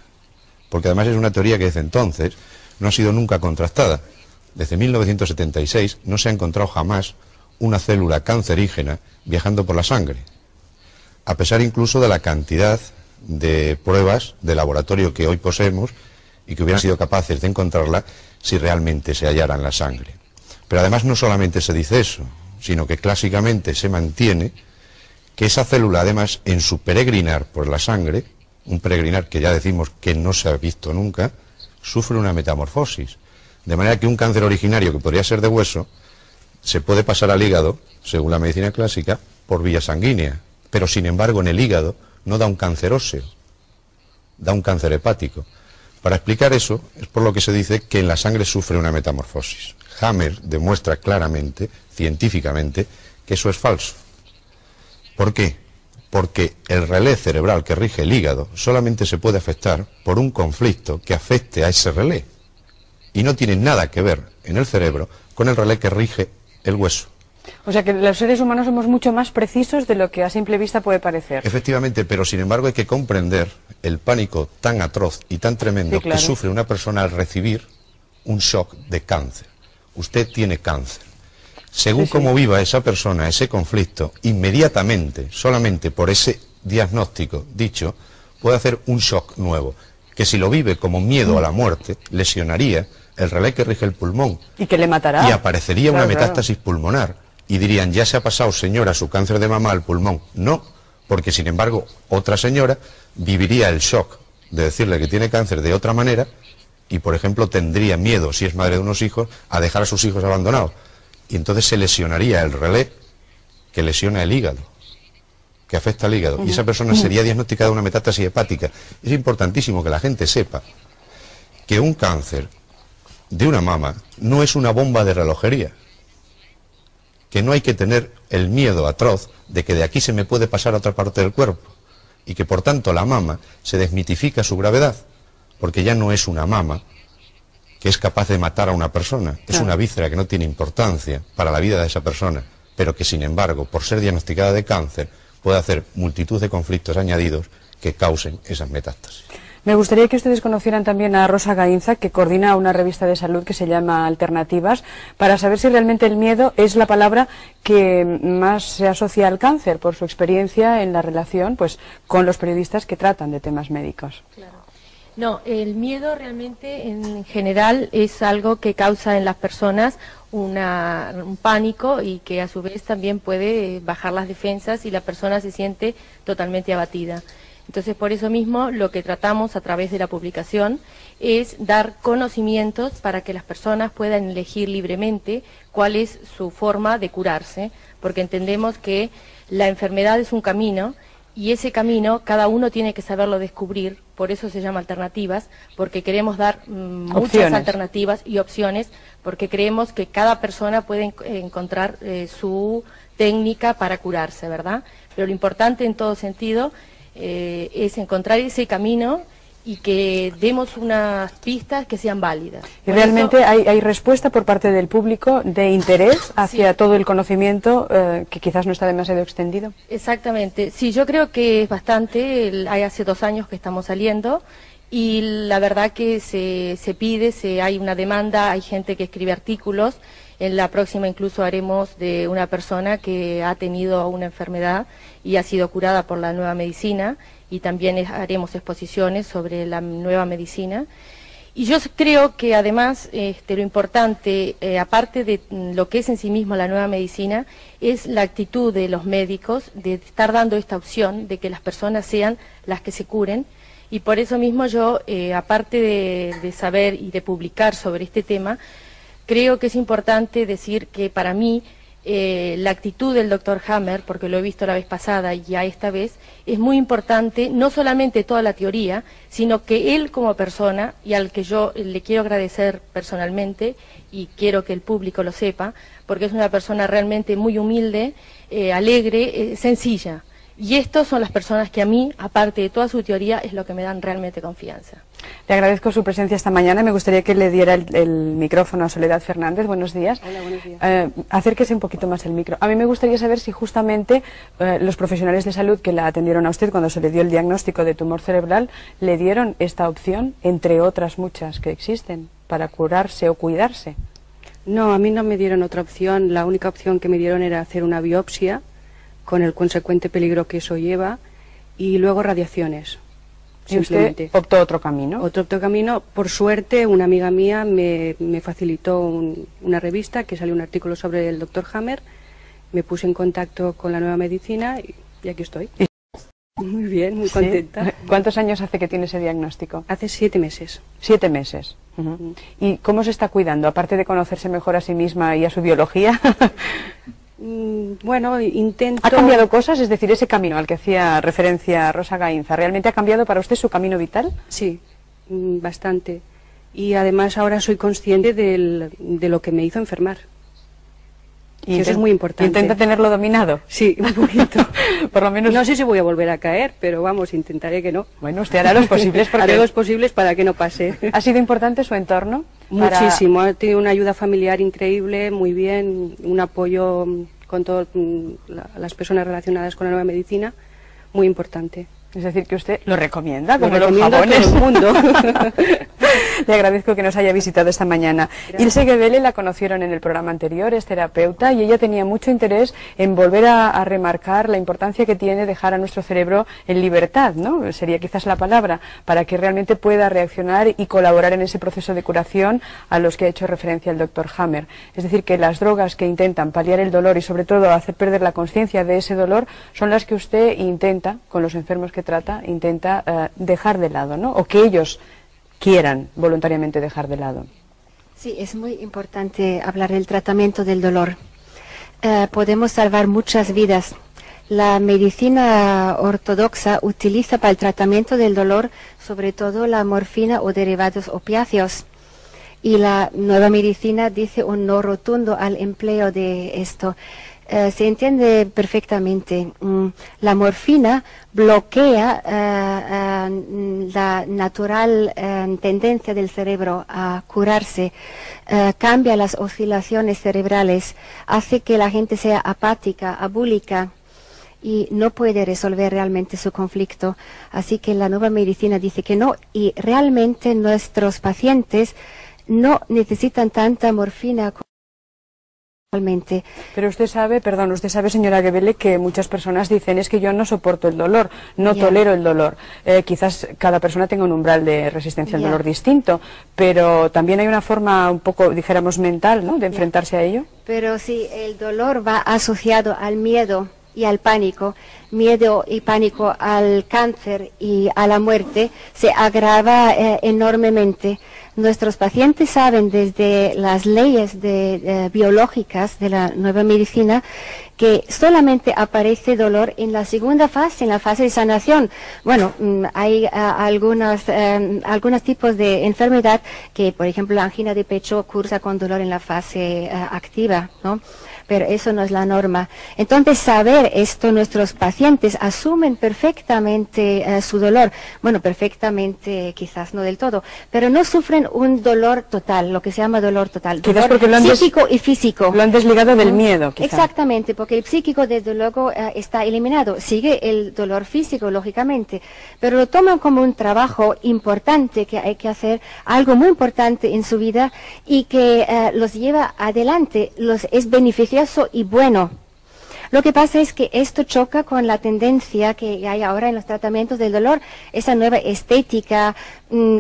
E: porque además es una teoría que desde entonces no ha sido nunca contrastada. Desde 1976 no se ha encontrado jamás una célula cancerígena viajando por la sangre, a pesar incluso de la cantidad de pruebas de laboratorio que hoy poseemos y que hubieran sido capaces de encontrarla si realmente se hallara en la sangre. Pero además no solamente se dice eso, sino que clásicamente se mantiene que esa célula, además, en su peregrinar por la sangre, un peregrinar que ya decimos que no se ha visto nunca, sufre una metamorfosis. De manera que un cáncer originario que podría ser de hueso se puede pasar al hígado, según la medicina clásica, por vía sanguínea. Pero sin embargo en el hígado no da un cáncer óseo, da un cáncer hepático. Para explicar eso es por lo que se dice que en la sangre sufre una metamorfosis. Hammer demuestra claramente, científicamente, que eso es falso. ¿Por qué? Porque el relé cerebral que rige el hígado solamente se puede afectar por un conflicto que afecte a ese relé. Y no tiene nada que ver en el cerebro con el relé que rige el hueso.
A: O sea que los seres humanos somos mucho más precisos de lo que a simple vista puede parecer.
E: Efectivamente, pero sin embargo hay que comprender el pánico tan atroz y tan tremendo, sí, claro, que sufre una persona al recibir un shock de cáncer. Usted tiene cáncer. Según cómo viva esa persona ese conflicto, inmediatamente, solamente por ese diagnóstico dicho, puede hacer un shock nuevo, que si lo vive como miedo a la muerte, lesionaría el relé que rige el pulmón.
A: Y que le matará.
E: Y aparecería una metástasis pulmonar. Y dirían, ya se ha pasado, señora, su cáncer de mama al pulmón. No, porque sin embargo, otra señora viviría el shock de decirle que tiene cáncer de otra manera y, por ejemplo, tendría miedo, si es madre de unos hijos, a dejar a sus hijos abandonados. Y entonces se lesionaría el relé que lesiona el hígado, que afecta al hígado. Y esa persona sería diagnosticada de una metástasis hepática. Es importantísimo que la gente sepa que un cáncer de una mama no es una bomba de relojería, que no hay que tener el miedo atroz de que de aquí se me puede pasar a otra parte del cuerpo y que por tanto la mama se desmitifica su gravedad, porque ya no es una mama que es capaz de matar a una persona, es una víscera que no tiene importancia para la vida de esa persona, pero que sin embargo, por ser diagnosticada de cáncer, puede hacer multitud de conflictos añadidos que causen esas metástasis.
A: Me gustaría que ustedes conocieran también a Rosa Gainza, que coordina una revista de salud que se llama Alternativas, para saber si realmente el miedo es la palabra que más se asocia al cáncer, por su experiencia en la relación pues, con los periodistas que tratan de temas médicos.
F: Claro. No, el miedo realmente en general es algo que causa en las personas un pánico y que a su vez también puede bajar las defensas y la persona se siente totalmente abatida. Entonces, por eso mismo, lo que tratamos a través de la publicación es dar conocimientos para que las personas puedan elegir libremente cuál es su forma de curarse, porque entendemos que la enfermedad es un camino y ese camino cada uno tiene que saberlo descubrir, por eso se llama Alternativas, porque queremos dar muchas alternativas y opciones, porque creemos que cada persona puede encontrar su técnica para curarse, ¿verdad? Pero lo importante en todo sentido es encontrar ese camino y que demos unas pistas que sean válidas.
A: Y realmente hay respuesta por parte del público de interés hacia todo el conocimiento que quizás no está demasiado extendido.
F: Exactamente, sí, yo creo que es bastante, hace 2 años que estamos saliendo y la verdad que se pide, hay una demanda, hay gente que escribe artículos. En la próxima incluso haremos de una persona que ha tenido una enfermedad y ha sido curada por la nueva medicina y también haremos exposiciones sobre la nueva medicina. Y yo creo que además lo importante, aparte de lo que es en sí mismo la nueva medicina, es la actitud de los médicos de estar dando esta opción de que las personas sean las que se curen. Y por eso mismo yo, aparte de saber y de publicar sobre este tema, creo que es importante decir que para mí la actitud del doctor Hammer, porque lo he visto la vez pasada y ya esta vez, es muy importante, no solamente toda la teoría, sino que él como persona, y al que yo le quiero agradecer personalmente, y quiero que el público lo sepa, porque es una persona realmente muy humilde, alegre, sencilla. Y estas son las personas que a mí, aparte de toda su teoría, es lo que me dan realmente confianza.
A: Le agradezco su presencia esta mañana. Me gustaría que le diera el micrófono a Soledad Fernández. Buenos días.
C: Hola, buenos días.
A: Acérquese un poquito más el micro. A mí me gustaría saber si justamente los profesionales de salud que la atendieron a usted cuando se le dio el diagnóstico de tumor cerebral le dieron esta opción, entre otras muchas que existen, para curarse o cuidarse.
C: No, a mí no me dieron otra opción. La única opción que me dieron era hacer una biopsia con el consecuente peligro que eso lleva y luego radiaciones.
A: ¿Y usted optó otro camino?
C: Otro camino. Por suerte, una amiga mía me facilitó una revista que salió un artículo sobre el doctor Hammer, me puse en contacto con la nueva medicina y aquí estoy.
G: Muy bien, muy contenta.
A: ¿Sí? ¿Cuántos años hace que tiene ese diagnóstico?
G: Hace 7 meses.
A: 7 meses. ¿Y cómo se está cuidando? Aparte de conocerse mejor a sí misma y a su biología.
G: Bueno, intento...
A: ¿Ha cambiado cosas? Es decir, ese camino al que hacía referencia Rosa Gainza, ¿realmente ha cambiado para usted su camino vital?
G: Sí, bastante. Y además ahora soy consciente de lo que me hizo enfermar. Y eso es muy importante.
A: ¿Intenta tenerlo dominado?
G: Sí, un poquito.
A: Por lo menos...
G: No sé si voy a volver a caer, pero vamos, intentaré que no.
A: Bueno, usted hará los posibles porque...
G: Haré los posibles para que no pase.
A: ¿Ha sido importante su entorno?
G: Muchísimo. Ha tenido una ayuda familiar increíble, muy bien, un apoyo con todas las personas relacionadas con la nueva medicina, muy importante.
A: Es decir, que usted lo recomienda, como
G: los
A: jabones.
G: A todo el mundo.
A: Le agradezco que nos haya visitado esta mañana. Ilse Gebele la conocieron en el programa anterior, es terapeuta, y ella tenía mucho interés en volver a remarcar la importancia que tiene dejar a nuestro cerebro en libertad, ¿no? Sería quizás la palabra, para que realmente pueda reaccionar y colaborar en ese proceso de curación a los que ha hecho referencia el doctor Hammer. Es decir, que las drogas que intentan paliar el dolor y sobre todo hacer perder la conciencia de ese dolor son las que usted intenta, con los enfermos que trata, intenta dejar de lado, ¿no? O que ellos quieran voluntariamente dejar de lado.
H: Sí, es muy importante hablar del tratamiento del dolor. Podemos salvar muchas vidas. La medicina ortodoxa utiliza para el tratamiento del dolor sobre todo la morfina o derivados opiáceos. Y la nueva medicina dice un no rotundo al empleo de esto. Se entiende perfectamente. La morfina bloquea la natural tendencia del cerebro a curarse, cambia las oscilaciones cerebrales, hace que la gente sea apática, abúlica y no puede resolver realmente su conflicto. Así que la nueva medicina dice que no, y realmente nuestros pacientes no necesitan tanta morfina.
A: Pero usted sabe, señora Gebele, que muchas personas dicen es que yo no soporto el dolor, no tolero el dolor. Quizás cada persona tenga un umbral de resistencia al dolor distinto, pero también hay una forma un poco, dijéramos, mental, ¿no?, de enfrentarse a ello.
H: Pero si el dolor va asociado al miedo y al pánico, miedo y pánico al cáncer y a la muerte, se agrava enormemente. Nuestros pacientes saben desde las leyes biológicas de la nueva medicina que solamente aparece dolor en la segunda fase, en la fase de sanación. Bueno, hay algunos tipos de enfermedad que, por ejemplo, la angina de pecho cursa con dolor en la fase activa, ¿no? Pero eso no es la norma. Entonces, saber esto, nuestros pacientes asumen perfectamente su dolor. Bueno, perfectamente quizás no del todo, pero no sufren un dolor total, lo que se llama dolor total.
A: Quizás
H: dolor
A: porque
H: psíquico y físico.
A: Lo han desligado del miedo, quizás.
H: Exactamente, porque el psíquico desde luego está eliminado. Sigue el dolor físico, lógicamente, pero lo toman como un trabajo importante que hay que hacer, algo muy importante en su vida y que los lleva adelante, los es beneficioso y bueno. Lo que pasa es que esto choca con la tendencia que hay ahora en los tratamientos del dolor, esa nueva estética,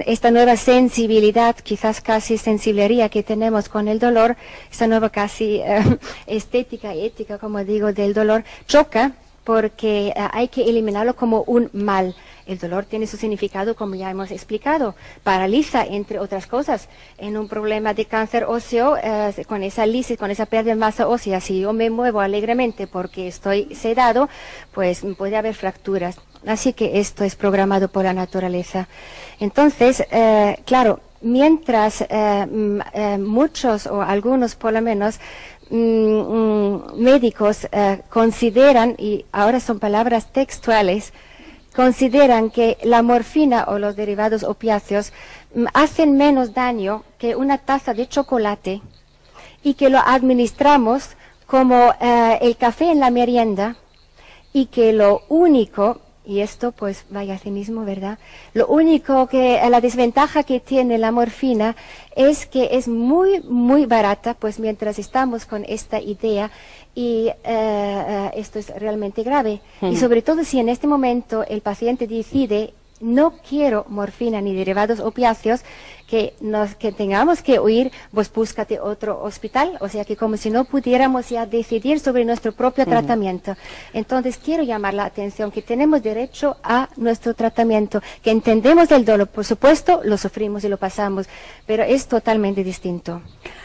H: esta nueva sensibilidad, quizás casi sensiblería que tenemos con el dolor, esta nueva casi estética y ética, como digo, del dolor, choca porque hay que eliminarlo como un mal. El dolor tiene su significado, como ya hemos explicado, paraliza, entre otras cosas. En un problema de cáncer óseo, con esa lisis, con esa pérdida de masa ósea, si yo me muevo alegremente porque estoy sedado, pues puede haber fracturas. Así que esto es programado por la naturaleza. Entonces, claro, mientras muchos o algunos por lo menos médicos consideran, y ahora son palabras textuales, consideran que la morfina o los derivados opiáceos hacen menos daño que una taza de chocolate y que lo administramos como el café en la merienda y que lo único, y esto pues vaya cinismo, ¿verdad? Lo único que, la desventaja que tiene la morfina es que es muy, muy barata, pues mientras estamos con esta idea y esto es realmente grave. Y sobre todo si en este momento el paciente decide no quiero morfina ni derivados opiáceos, que tengamos que oír, pues búscate otro hospital, o sea que como si no pudiéramos ya decidir sobre nuestro propio tratamiento. Entonces quiero llamar la atención que tenemos derecho a nuestro tratamiento, que entendemos el dolor, por supuesto, lo sufrimos y lo pasamos, pero es totalmente distinto.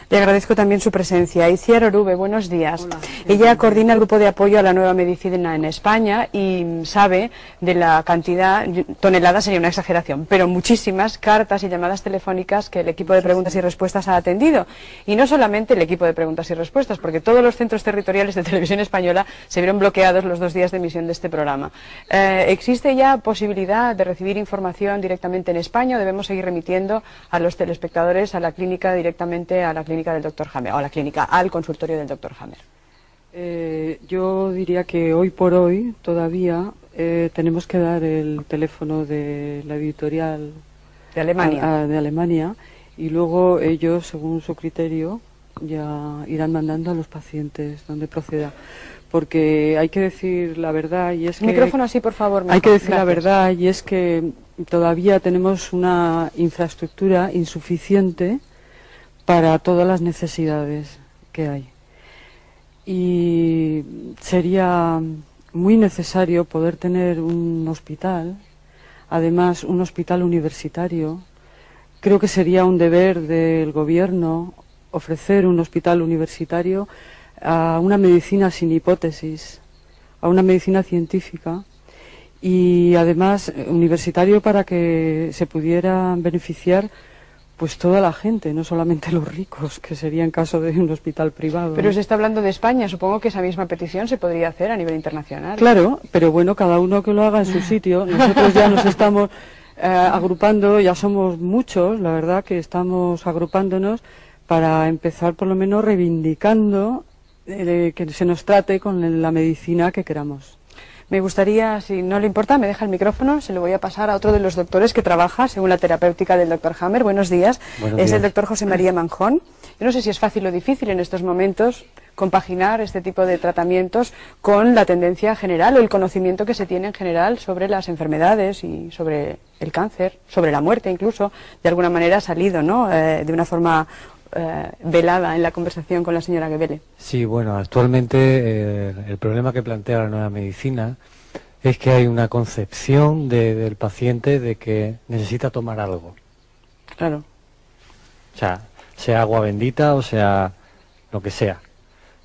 A: Le agradezco también su presencia. Itziar Orube, buenos días. Hola. Ella coordina el grupo de apoyo a la nueva medicina en España y sabe de la cantidad, toneladas sería una exageración, pero muchísimas cartas y llamadas telefónicas que el equipo de preguntas y respuestas ha atendido. Y no solamente el equipo de preguntas y respuestas, porque todos los centros territoriales de Televisión Española se vieron bloqueados los 2 días de emisión de este programa. ¿Existe ya posibilidad de recibir información directamente en España o debemos seguir remitiendo a los telespectadores a la clínica directamente a la clínica del Dr. Hammer, o a la clínica, al consultorio del Dr. Hammer?
G: Yo diría que hoy por hoy todavía tenemos que dar el teléfono de la editorial
A: de Alemania.
G: De Alemania, y luego ellos, según su criterio, ya irán mandando a los pacientes donde proceda. Porque hay que decir la verdad, y es que...
A: Micrófono así, por favor.
G: Hay que decir la verdad, y es que todavía tenemos una infraestructura insuficiente para todas las necesidades que hay. Y sería muy necesario poder tener un hospital, además un hospital universitario. Creo que sería un deber del gobierno ofrecer un hospital universitario a una medicina sin hipótesis, a una medicina científica, y además universitario para que se pudiera beneficiar pues toda la gente, no solamente los ricos, que sería en caso de un hospital privado.
A: Pero se está hablando de España, supongo que esa misma petición se podría hacer a nivel internacional.
G: Claro, pero bueno, cada uno que lo haga en su sitio. Nosotros ya nos estamos agrupando, ya somos muchos, la verdad que estamos agrupándonos para empezar por lo menos reivindicando que se nos trate con la medicina que queramos.
A: Me gustaría, si no le importa, me deja el micrófono, se lo voy a pasar a otro de los doctores que trabaja según la terapéutica del Dr. Hammer. Buenos días. El doctor José María Manjón. Yo no sé si es fácil o difícil en estos momentos compaginar este tipo de tratamientos con la tendencia general o el conocimiento que se tiene en general sobre las enfermedades y sobre el cáncer, sobre la muerte incluso. De alguna manera ha salido, ¿no?, de una forma velada en la conversación con la señora Gebele.
I: Sí, bueno, actualmente el problema que plantea la nueva medicina es que hay una concepción del paciente de que necesita tomar algo.
A: Claro.
I: O sea agua bendita o sea lo que sea.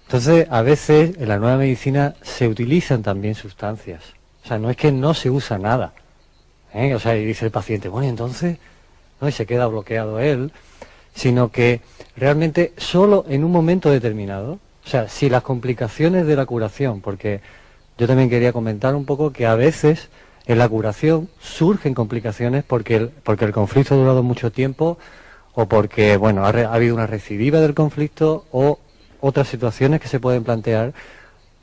I: Entonces, a veces en la nueva medicina se utilizan también sustancias. O sea, no es que no se usa nada. O sea, y dice el paciente, bueno, y entonces, ¿no? Y se queda bloqueado él, sino que realmente solo en un momento determinado, o sea, si las complicaciones de la curación, porque yo también quería comentar un poco que a veces en la curación surgen complicaciones porque el conflicto ha durado mucho tiempo o porque, bueno, ha habido una recidiva del conflicto o otras situaciones que se pueden plantear.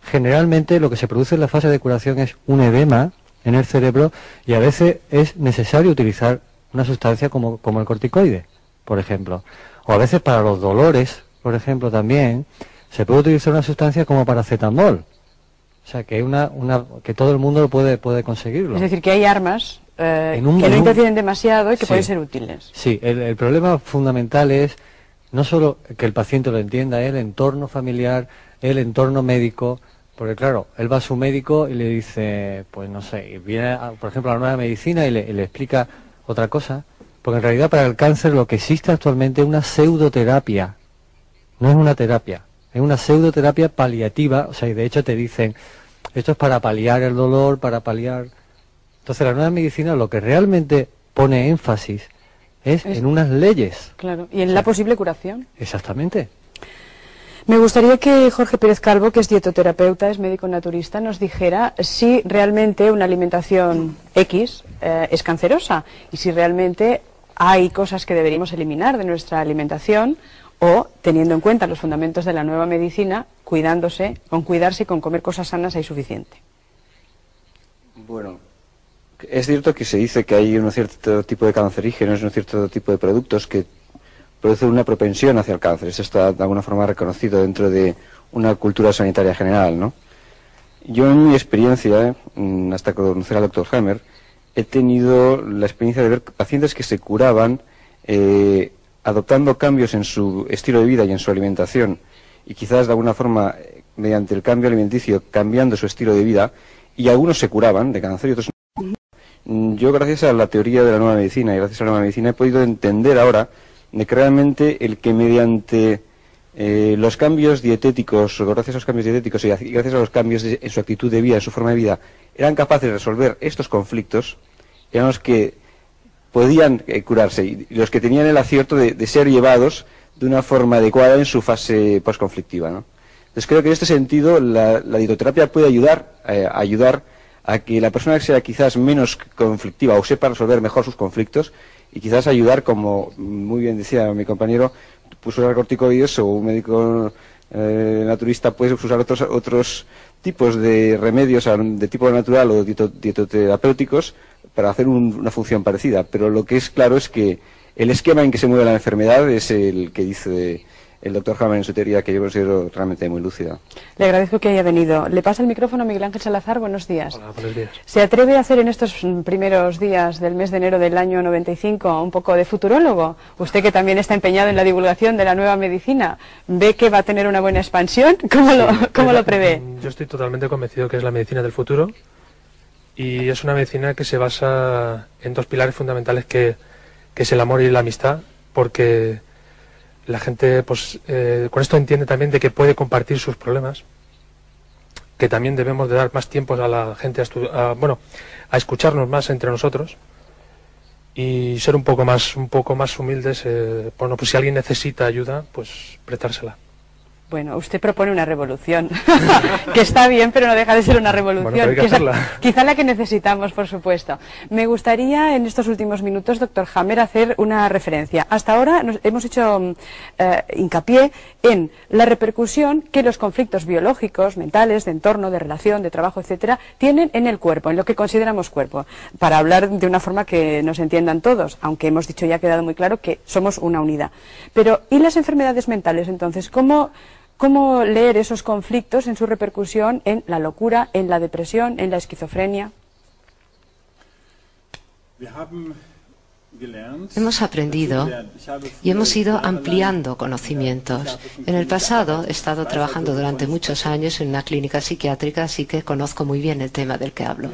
I: Generalmente lo que se produce en la fase de curación es un edema en el cerebro y a veces es necesario utilizar una sustancia como el corticoide, por ejemplo. O a veces para los dolores, por ejemplo, también se puede utilizar una sustancia como paracetamol. O sea, que que todo el mundo puede conseguirlo.
A: Es decir, que hay armas que no interfieren demasiado y que pueden ser útiles.
I: Sí, el problema fundamental es no solo que el paciente lo entienda, el entorno familiar, el entorno médico, porque claro, él va a su médico y le dice, pues no sé, y viene, por ejemplo, a la nueva medicina y le explica otra cosa. Porque en realidad para el cáncer lo que existe actualmente es una pseudoterapia. No es una terapia, es una pseudoterapia paliativa. O sea, y de hecho te dicen, esto es para paliar el dolor, para paliar... Entonces la nueva medicina lo que realmente pone énfasis es en unas leyes.
A: Claro, y en la posible curación.
I: Exactamente.
A: Me gustaría que Jorge Pérez Calvo, que es dietoterapeuta, es médico naturista, nos dijera si realmente una alimentación X es cancerosa y si realmente hay cosas que deberíamos eliminar de nuestra alimentación o, teniendo en cuenta los fundamentos de la nueva medicina, cuidarse y con comer cosas sanas hay suficiente.
J: Bueno, es cierto que se dice que hay un cierto tipo de cancerígenos, un cierto tipo de productos que producen una propensión hacia el cáncer. Eso está de alguna forma reconocido dentro de una cultura sanitaria general, ¿no? Yo en mi experiencia, hasta conocer al Dr. Hammer, he tenido la experiencia de ver pacientes que se curaban adoptando cambios en su estilo de vida y en su alimentación, y quizás de alguna forma, mediante el cambio alimenticio, cambiando su estilo de vida, y algunos se curaban de cáncer y otros no. Yo, gracias a la teoría de la nueva medicina y gracias a la nueva medicina, he podido entender ahora de que realmente el que mediante los cambios dietéticos, o gracias a los cambios dietéticos y gracias a los cambios en su actitud de vida, en su forma de vida, eran capaces de resolver estos conflictos, eran los que podían curarse y los que tenían el acierto de ser llevados de una forma adecuada en su fase posconflictiva, ¿no? Entonces creo que en este sentido la dietoterapia puede ayudar a que la persona sea quizás menos conflictiva o sepa resolver mejor sus conflictos y quizás ayudar, como muy bien decía mi compañero, pues usar corticoides o un médico naturista puede usar otros tipos de remedios de tipo natural o dietoterapéuticos para hacer una función parecida. Pero lo que es claro es que el esquema en que se mueve la enfermedad es el que dice el doctor Hammer en su teoría, que yo considero realmente muy lúcida.
A: Le agradezco que haya venido. Le pasa el micrófono a Miguel Ángel Salazar. Buenos días.
K: Hola, buenos días.
A: ¿Se atreve a hacer en estos primeros días del mes de enero del año 95 un poco de futurólogo? Usted, que también está empeñado en la divulgación de la nueva medicina, ¿ve que va a tener una buena expansión? ¿Cómo lo prevé?
K: Yo estoy totalmente convencido que es la medicina del futuro y es una medicina que se basa en dos pilares fundamentales que es el amor y la amistad, porque la gente pues con esto entiende también de que puede compartir sus problemas, que también debemos de dar más tiempo a la gente a escucharnos más entre nosotros y ser un poco más humildes. Bueno, pues si alguien necesita ayuda, pues prestársela.
A: Bueno, usted propone una revolución, que está bien, pero no deja de ser una revolución.
K: Bueno, pero hay que hacerla.
A: Quizá la que necesitamos, por supuesto. Me gustaría, en estos últimos minutos, doctor Hammer, hacer una referencia. Hasta ahora hemos hecho hincapié en la repercusión que los conflictos biológicos, mentales, de entorno, de relación, de trabajo, etcétera, tienen en el cuerpo, en lo que consideramos cuerpo, para hablar de una forma que nos entiendan todos, aunque hemos dicho ya, ha quedado muy claro que somos una unidad. Pero, ¿y las enfermedades mentales, entonces? ¿Cómo leer esos conflictos en su repercusión en la locura, en la depresión, en la esquizofrenia?
B: Hemos aprendido y hemos ido ampliando conocimientos. En el pasado he estado trabajando durante muchos años en una clínica psiquiátrica, así que conozco muy bien el tema del que hablo.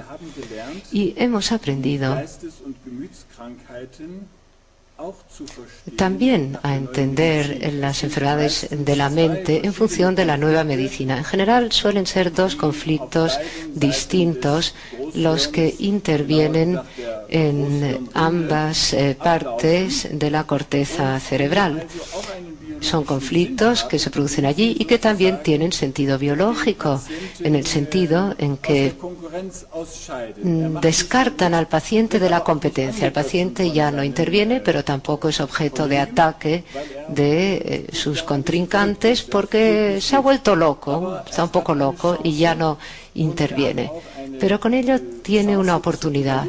B: Y hemos aprendido también a entender las enfermedades de la mente en función de la nueva medicina. En general suelen ser dos conflictos distintos los que intervienen en ambas partes de la corteza cerebral. Son conflictos que se producen allí y que también tienen sentido biológico, en el sentido en que descartan al paciente de la competencia. El paciente ya no interviene, pero tampoco es objeto de ataque de sus contrincantes porque se ha vuelto loco, está un poco loco y ya no interviene. Pero con ello tiene una oportunidad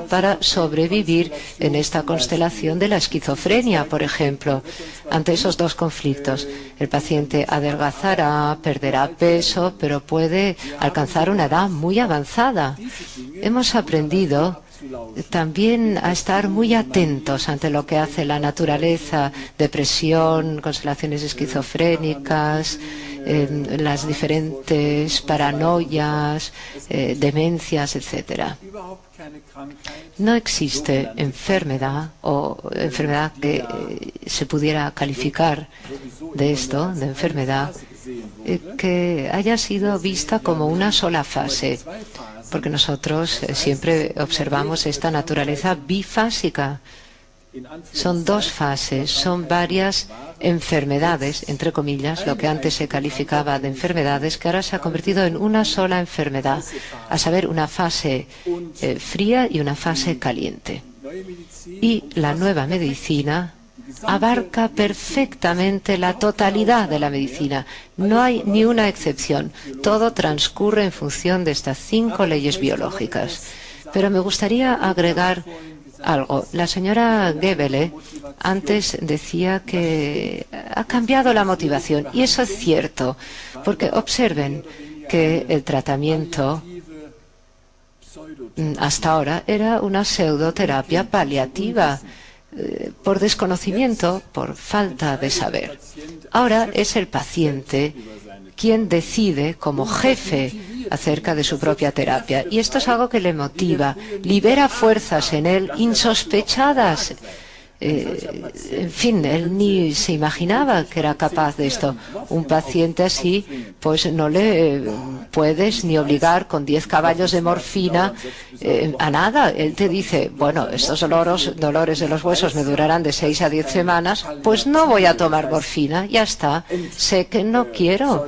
B: para sobrevivir en esta constelación de la esquizofrenia, por ejemplo, ante esos dos conflictos. El paciente adelgazará, perderá peso, pero puede alcanzar una edad muy avanzada. Hemos aprendido también a estar muy atentos ante lo que hace la naturaleza, depresión, constelaciones esquizofrénicas, las diferentes paranoias, demencias, etcétera. No existe enfermedad que se pudiera calificar de esto, de enfermedad, que haya sido vista como una sola fase, porque nosotros siempre observamos esta naturaleza bifásica. Son dos fases, son varias enfermedades, entre comillas, lo que antes se calificaba de enfermedades, que ahora se ha convertido en una sola enfermedad, a saber, una fase fría y una fase caliente. Y la nueva medicina abarca perfectamente la totalidad de la medicina. No hay ni una excepción. Todo transcurre en función de estas 5 leyes biológicas. Pero me gustaría agregar algo. La señora Gebele antes decía que ha cambiado la motivación, y eso es cierto, porque observen que el tratamiento hasta ahora era una pseudoterapia paliativa. por desconocimiento, por falta de saber. Ahora es el paciente quien decide como jefe acerca de su propia terapia. Y esto es algo que le motiva, libera fuerzas en él insospechadas. En fin, él ni se imaginaba que era capaz de esto. Un paciente así, pues no le puedes ni obligar con 10 caballos de morfina a nada. Él te dice, bueno, estos dolores de los huesos me durarán de 6 a 10 semanas, pues no voy a tomar morfina, ya está. Sé que no quiero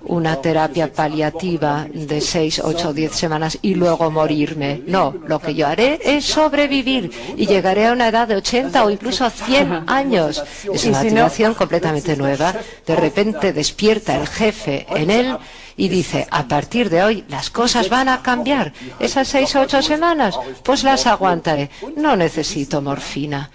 B: una terapia paliativa de 6, 8 o 10 semanas y luego morirme. No, lo que yo haré es sobrevivir y llegaré a una edad de 80 o incluso a 100 años. Es una motivación completamente nueva. De repente despierta el jefe en él y dice, a partir de hoy las cosas van a cambiar. Esas 6 o 8 semanas, pues las aguantaré. No necesito morfina.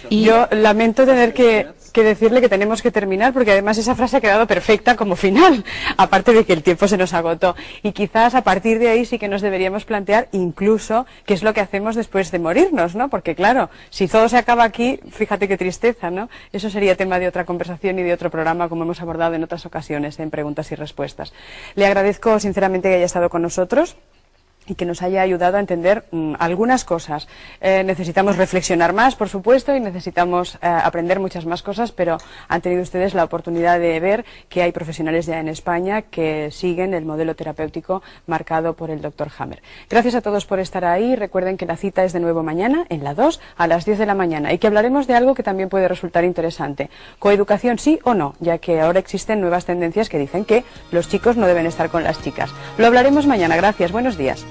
A: Y yo lamento tener que decirle que tenemos que terminar, porque además esa frase ha quedado perfecta como final, aparte de que el tiempo se nos agotó. Y quizás a partir de ahí sí que nos deberíamos plantear incluso qué es lo que hacemos después de morirnos, ¿no? Porque claro, si todo se acaba aquí, fíjate qué tristeza, ¿no? Eso sería tema de otra conversación y de otro programa, como hemos abordado en otras ocasiones en Preguntas y Respuestas. Le agradezco sinceramente que haya estado con nosotros y que nos haya ayudado a entender algunas cosas. Necesitamos reflexionar más, por supuesto, y necesitamos aprender muchas más cosas, pero han tenido ustedes la oportunidad de ver que hay profesionales ya en España que siguen el modelo terapéutico marcado por el Dr. Hammer. Gracias a todos por estar ahí. Recuerden que la cita es de nuevo mañana, en la 2, a las 10 de la mañana, y que hablaremos de algo que también puede resultar interesante. ¿Coeducación sí o no? Ya que ahora existen nuevas tendencias que dicen que los chicos no deben estar con las chicas. Lo hablaremos mañana. Gracias. Buenos días.